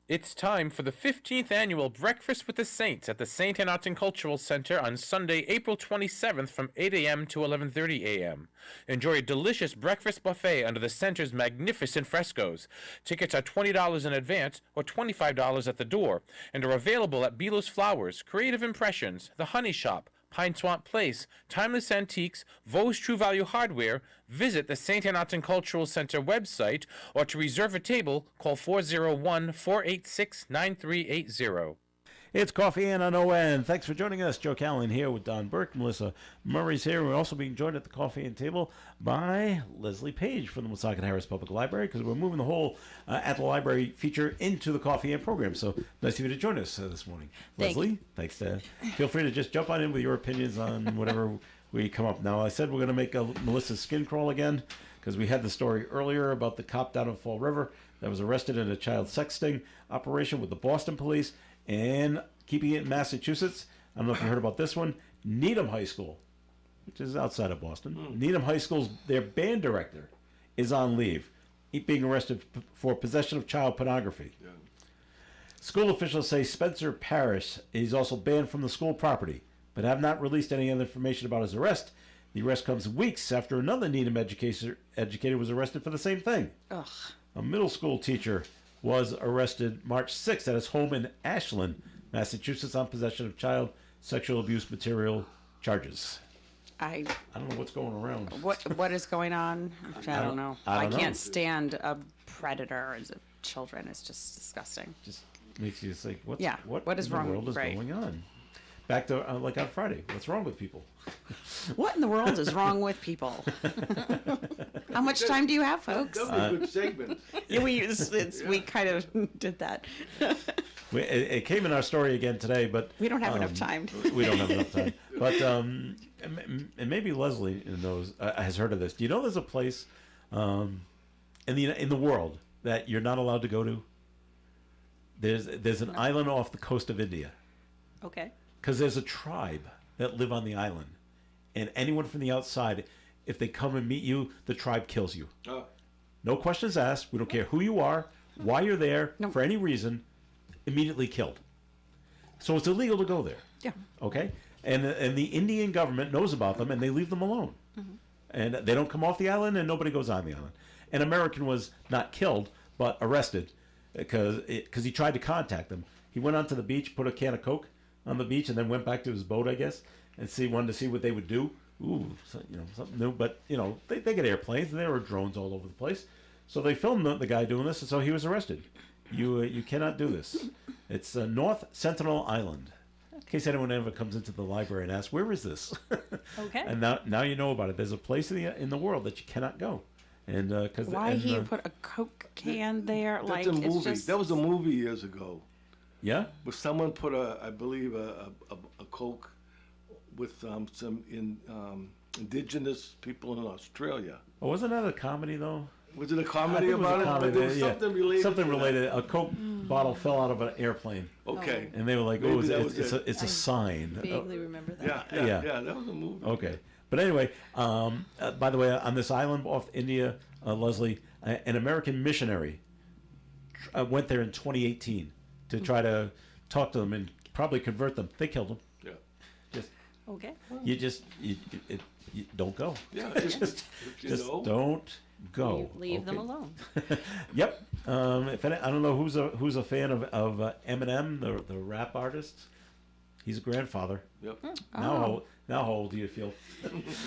It's time for the 15th annual Breakfast with the Saints at the St. Anarton Cultural Center on Sunday, April 27th from 8 a.m. to 11:30 a.m. Enjoy a delicious breakfast buffet under the center's magnificent frescoes. Tickets are $20 in advance or $25 at the door and are available at Belo's Flowers, Creative Impressions, The Honey Shop, Pine Swamp Place, Timeless Antiques, Vaux's True Value Hardware. Visit the St. Anarton Cultural Center website, or to reserve a table, call 401-486-9380. It's Coffee and on ON. Thanks for joining us. Joe Callan here with Don Burke. Melissa Murray's here. We're also being joined at the Coffee and table by Leslie Page from the Woonsocket Harris Public Library, because we're moving the whole At the Library feature into the Coffee and program. So nice of you to join us this morning. Leslie, thanks. Feel free to just jump on in with your opinions on whatever we come up. Now, I said we're going to make Melissa's skin crawl again, because we had the story earlier about the cop down in Fall River that was arrested in a child sexting operation with the Boston police. And keeping it in Massachusetts, I don't know if you heard about this one, Needham High School, which is outside of Boston. Needham High School's, their band director is on leave, being arrested for possession of child pornography. Yeah. School officials say Spencer Parrish is also banned from the school property, but have not released any other information about his arrest. The arrest comes weeks after another Needham educator was arrested for the same thing. Ugh. A middle school teacher was arrested March 6th at his home in Ashland, Massachusetts, on possession of child sexual abuse material charges. I don't know what's going around. What is going on? I don't know. I don't know. Can't stand a predator as children. It's just disgusting. Just makes you think, what is in wrong? The world is going on? Back to like on Friday. What's wrong with people? What in the world is wrong with people? How much time do you have, folks? That was a good segment. Yeah, we kind of did that. It came in our story again today, but we don't have enough time. We don't have enough time. But and maybe Leslie knows has heard of this. Do you know there's a place in the world that you're not allowed to go to? There's an island off the coast of India. Okay. Because there's a tribe that live on the island, and anyone from the outside, if they come and meet you, the tribe kills you. Oh. No questions asked. We don't care who you are, why you're there, for any reason. Immediately killed. So it's illegal to go there. Yeah. Okay. And the Indian government knows about them, and they leave them alone. Mm-hmm. And they don't come off the island, and nobody goes on the island. An American was not killed, but arrested because he tried to contact them. He went onto the beach, put a can of Coke on the beach, and then went back to his boat, I guess, and wanted to see what they would do. Ooh, so, something new. But they get airplanes, and there were drones all over the place. So they filmed the guy doing this, and so he was arrested. You cannot do this. It's North Sentinel Island. In case anyone ever comes into the library and asks, where is this? Okay. And now you know about it. There's a place in the world that you cannot go. And why he put a Coke can there? That's a movie. It's just... That was a movie years ago. Yeah. Where someone put I believe a Coke with some indigenous people in Australia. Oh, wasn't that a comedy though? Was it a comedy about it? There was something related. Something related. A Coke bottle fell out of an airplane. Okay. And they were like, Maybe it's a sign. Vaguely remember that. Yeah. That was a movie. Okay. But anyway, by the way, on this island off India, Leslie, an American missionary went there in 2018 to try to talk to them and probably convert them. They killed them. Yeah. Just okay. You don't go. Yeah. just don't go. Leave them alone. Yep. I don't know who's a fan of Eminem, the rap artist. He's a grandfather. Yep. Now how old do you feel?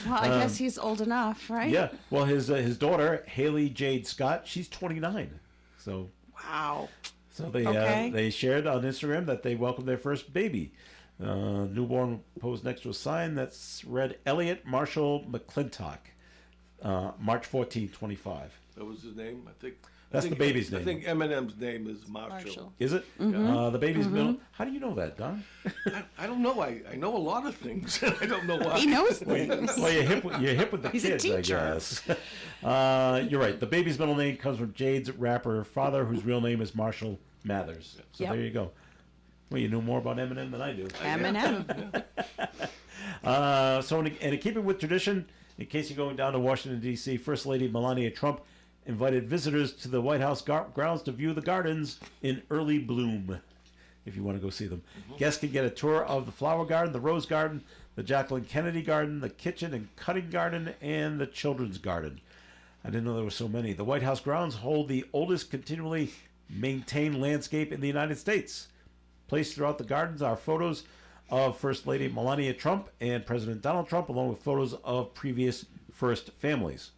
Well, I guess he's old enough, right? Yeah. Well, his daughter Haley Jade Scott, she's 29. So wow. So they shared on Instagram that they welcomed their first baby. Newborn posed next to a sign that's read Elliot Marshall McClintock, March 14, 25. That was his name, I think. That's the baby's name. I think Eminem's name is Marshall. Is it? Mm-hmm. The baby's middle. How do you know that, Don? I don't know. I know a lot of things. I don't know why. He knows things. Well, you're hip with the He's kids, a teacher. I guess. You're right. The baby's middle name comes from Jade's rapper father, whose real name is Marshall Mathers. So there you go. Well, you know more about Eminem than I do. Eminem. So in keeping with tradition, in case you're going down to Washington, D.C., First Lady Melania Trump invited visitors to the White House grounds to view the gardens in early bloom, if you want to go see them. Guests can get a tour of the flower garden, the rose garden, the Jacqueline Kennedy garden, the kitchen and cutting garden, and the children's garden. I didn't know there were so many. The White House grounds hold the oldest continually maintained landscape in the United States. Placed throughout the gardens are photos of First Lady Melania Trump and President Donald Trump, along with photos of previous first families.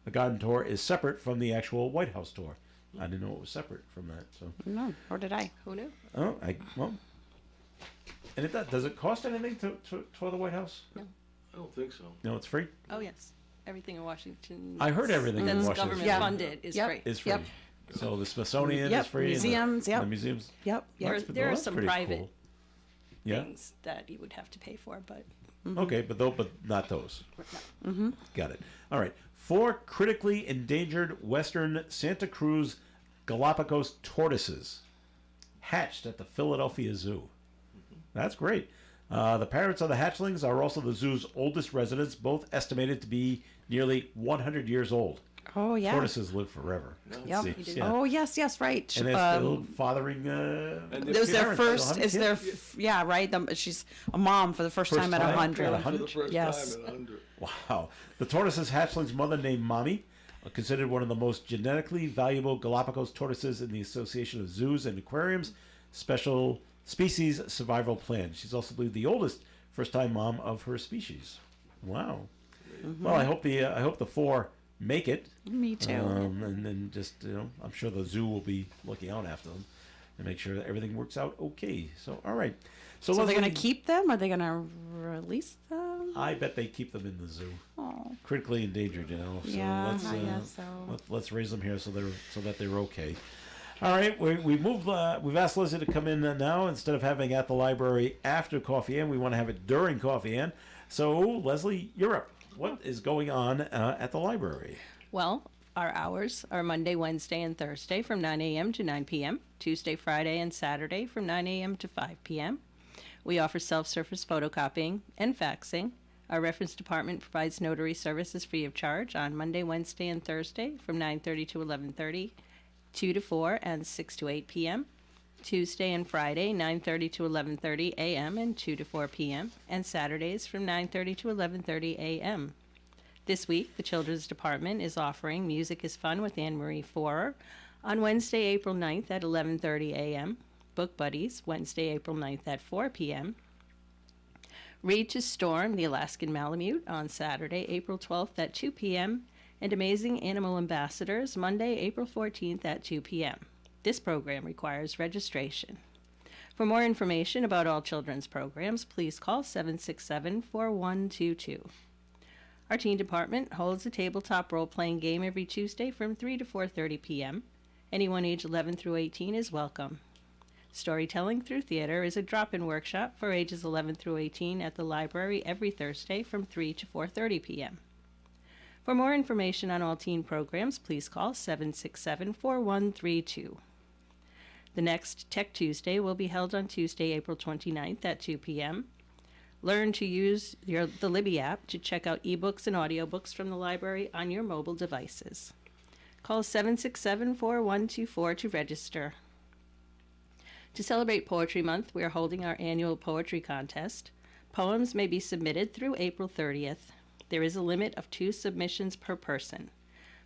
The garden tour is separate from the actual White House tour. I didn't know it was separate from that. So no, or did I? Who knew? Oh, and does it cost anything to tour the White House? No. I don't think so. No, it's free. Oh yes, everything in Washington. I heard everything in that's Washington government funded is free. Is free. Yep. So the Smithsonian is free. Museums, the museums. Yep. There are some private cool. things that you would have to pay for, but. Okay, but not those. No. Mm-hmm. Got it. All right. 4 critically endangered western Santa Cruz Galapagos tortoises hatched at the Philadelphia Zoo. That's great. The parents of the hatchlings are also the zoo's oldest residents, both estimated to be nearly 100 years old. Oh, yeah. Tortoises live forever. Yep. Yeah. Oh, yes, right. And they're still fathering. It was their first. Is their right? She's a mom for the first time at 100. Yes. Wow. The tortoise's hatchling's mother, named Mommy, considered one of the most genetically valuable Galapagos tortoises in the Association of Zoos and Aquariums Special Species Survival Plan. She's also believed the oldest first-time mom of her species. Wow. Mm-hmm. Well, I hope the 4 make it. Me too. And then just, I'm sure the zoo will be looking out after them and make sure that everything works out okay. So, all right. So they're going to keep them? Are they going to release them? I bet they keep them in the zoo. Oh. Critically endangered, So yeah, I guess so. Let's raise them here so that they're okay. All right, we've asked Leslie to come in now instead of having at the library after Coffee In. We want to have it during Coffee In. So, Leslie, you're up. What is going on at the library? Well, our hours are Monday, Wednesday, and Thursday from 9 a.m. to 9 p.m., Tuesday, Friday, and Saturday from 9 a.m. to 5 p.m. We offer self-service photocopying and faxing. Our reference department provides notary services free of charge on Monday, Wednesday, and Thursday from 9:30 to 11:30, 2 to 4, and 6 to 8 p.m. Tuesday and Friday, 9:30 to 11:30 a.m. and 2 to 4 p.m., and Saturdays from 9:30 to 11:30 a.m. This week, the Children's Department is offering Music is Fun with Anne Marie Forer on Wednesday, April 9th at 11:30 a.m. Book Buddies, Wednesday, April 9th at 4 p.m. Read to Storm, the Alaskan Malamute, on Saturday, April 12th at 2 p.m., and Amazing Animal Ambassadors, Monday, April 14th at 2 p.m. This program requires registration. For more information about all children's programs, please call 767-4122. Our teen department holds a tabletop role-playing game every Tuesday from 3 to 4:30 p.m. Anyone age 11 through 18 is welcome. Storytelling through theater is a drop-in workshop for ages 11 through 18 at the library every Thursday from 3 to 4:30 p.m. For more information on all teen programs, please call 767-4132. The next Tech Tuesday will be held on Tuesday, April 29th at 2 p.m. Learn to use the Libby app to check out ebooks and audiobooks from the library on your mobile devices. Call 767-4124 to register. To celebrate Poetry Month, we are holding our annual poetry contest. Poems may be submitted through April 30th. There is a limit of 2 submissions per person.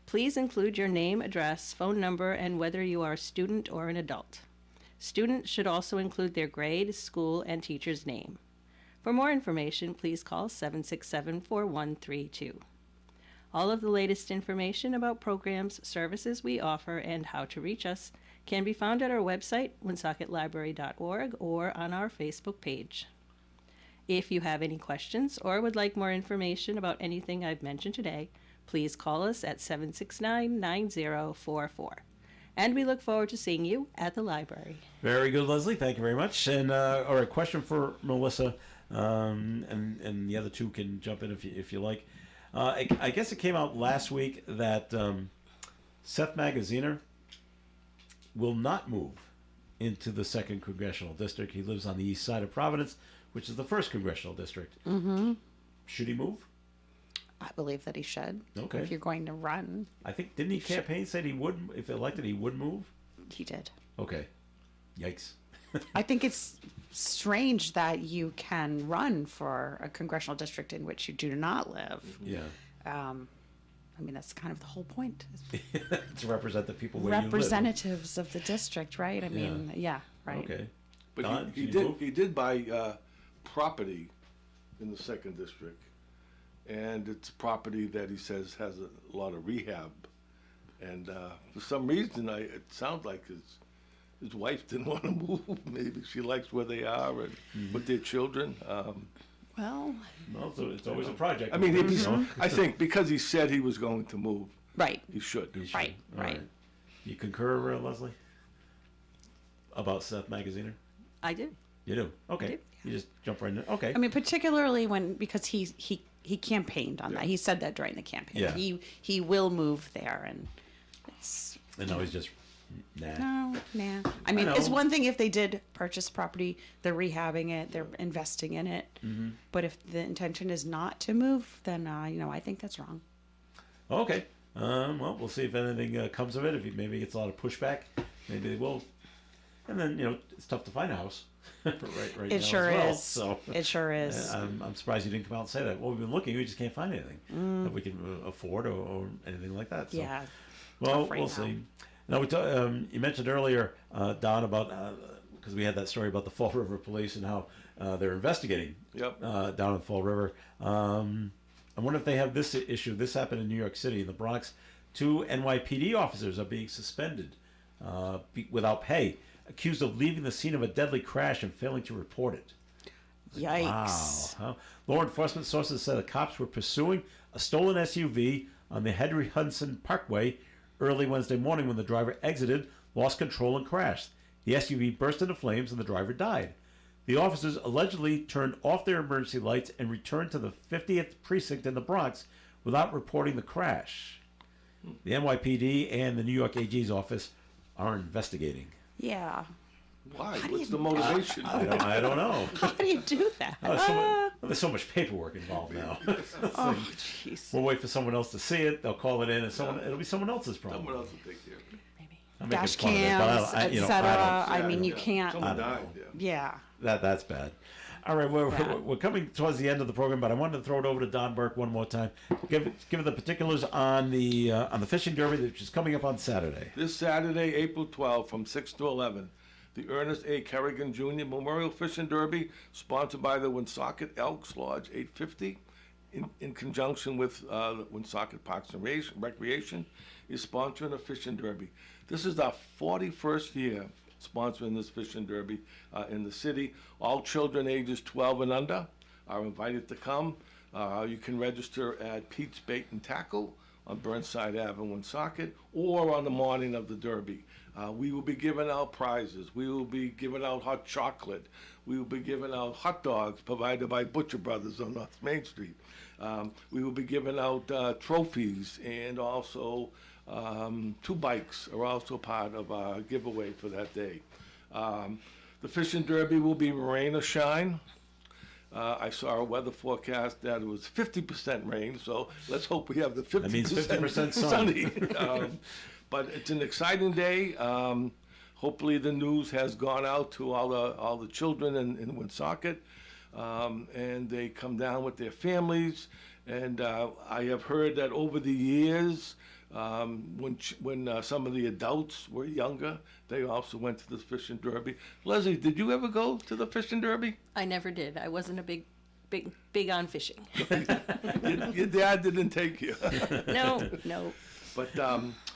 Please include your name, address, phone number, and whether you are a student or an adult. Students should also include their grade, school, and teacher's name. For more information, please call 767-4132. All of the latest information about programs, services we offer, and how to reach us can be found at our website, woonsocketlibrary.org, or on our Facebook page. If you have any questions or would like more information about anything I've mentioned today, please call us at 769-9044. And we look forward to seeing you at the library. Very good, Leslie. Thank you very much. And all right, question for Melissa, and the other two can jump in if you like. I guess it came out last week that Seth Magaziner will not move into the 2nd Congressional District. He lives on the east side of Providence, which is the 1st Congressional District. Mm-hmm. Should he move? I believe that he should. Okay. If you're going to run. I think, didn't he campaign say he would, if elected, he would move? He did. Okay. Yikes. I think it's strange that you can run for a congressional district in which you do not live. Yeah. I mean, that's kind of the whole point. To represent the people where Representatives of the district, right? I mean, yeah, right. Okay. But Don, he did buy property in the 2nd District. And it's property that he says has a lot of rehab. And for some reason, it sounds like his wife didn't want to move. Maybe she likes where they are and with their children. Well, so it's always a project. I mean, I think because he said he was going to move, right? He should. Right. All right. You concur, Leslie? About Seth Magaziner? I do. You do? Okay. I do. You just jump right in. Okay. I mean, particularly because he campaigned on that. He said that during the campaign. Yeah. He will move there, and it's. And now he's just nah. No, nah. I mean, it's one thing if they did purchase property, they're rehabbing it, they're investing in it. Mm-hmm. But if the intention is not to move, then I think that's wrong. Okay. Well, we'll see if anything comes of it. If he maybe gets a lot of pushback, maybe they will. And then it's tough to find a house. right it now sure as well. is. So it sure is. I'm surprised you didn't come out and say that. Well, we've been looking, we just can't find anything that we can afford or anything like that. So. Yeah. Well, we'll see. Now you mentioned earlier, Don, about because we had that story about the Fall River Police and how they're investigating down in the Fall River. I wonder if they have this issue. This happened in New York City, in the Bronx. 2 NYPD officers are being suspended without pay, accused of leaving the scene of a deadly crash and failing to report it. Yikes. Wow. Law enforcement sources said the cops were pursuing a stolen SUV on the Henry Hudson Parkway early Wednesday morning when the driver exited, lost control, and crashed. The SUV burst into flames and the driver died. The officers allegedly turned off their emergency lights and returned to the 50th precinct in the Bronx without reporting the crash. The NYPD and the New York AG's office are investigating. Yeah. Why? What's the motivation? I don't know. How do you do that? There's so much paperwork involved now. Oh, jeez. We'll wait for someone else to see it. They'll call it in, and it'll be someone else's problem. Someone else will take care of it. Dash cams, etc. I mean, you can't. Someone died. Yeah. That's bad. All right, we're coming towards the end of the program, but I wanted to throw it over to Don Burke one more time. Give the particulars on the fishing derby, which is coming up on Saturday. This Saturday, April 12th, from 6 to 11. the Ernest A. Kerrigan Jr. Memorial Fishing Derby, sponsored by the Woonsocket Elks Lodge 850, in conjunction with the Woonsocket Parks and Recreation, is sponsoring a fishing derby. This is our 41st year sponsoring this fishing derby in the city. All children ages 12 and under are invited to come. You can register at Pete's Bait and Tackle on Burnside Ave in Woonsocket, or on the morning of the derby. We will be giving out prizes. We will be giving out hot chocolate. We will be giving out hot dogs provided by Butcher Brothers on North Main Street. We will be giving out trophies, and also 2 bikes are also part of our giveaway for that day. The fishing derby will be rain or shine. I saw a weather forecast that it was 50% rain, so let's hope we have the 50%, that means 50% sunny. But it's an exciting day. Hopefully the news has gone out to all the children in Woonsocket, and they come down with their families. And I have heard that over the years, when some of the adults were younger, they also went to the fishing derby. Leslie, did you ever go to the fishing derby? I never did. I wasn't a big on fishing. Your dad didn't take you. No. But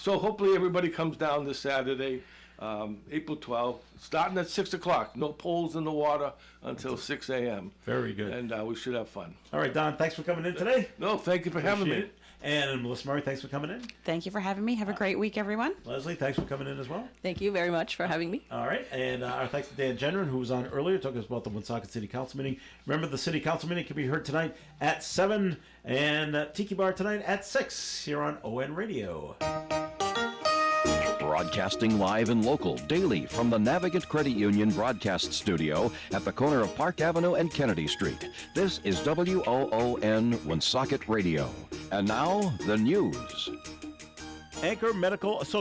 so hopefully everybody comes down this Saturday, April 12th, starting at 6 o'clock. No poles in the water until 6 a.m. Very good. And we should have fun. All right, Don, thanks for coming in today. No, thank you for having me. It. And Melissa Murray, thanks for coming in. Thank you for having me. Have a great week, everyone. Leslie, thanks for coming in as well. Thank you very much for having me. All right, and our thanks to Dan Gendron, who was on earlier, talking about the Woonsocket City Council meeting. Remember, the City Council meeting can be heard tonight at 7, and Tiki Bar tonight at 6 here on ON Radio. Broadcasting live and local daily from the Navigant Credit Union broadcast studio at the corner of Park Avenue and Kennedy Street. This is WOON Woonsocket Radio. And now, the news. Anchor Medical Association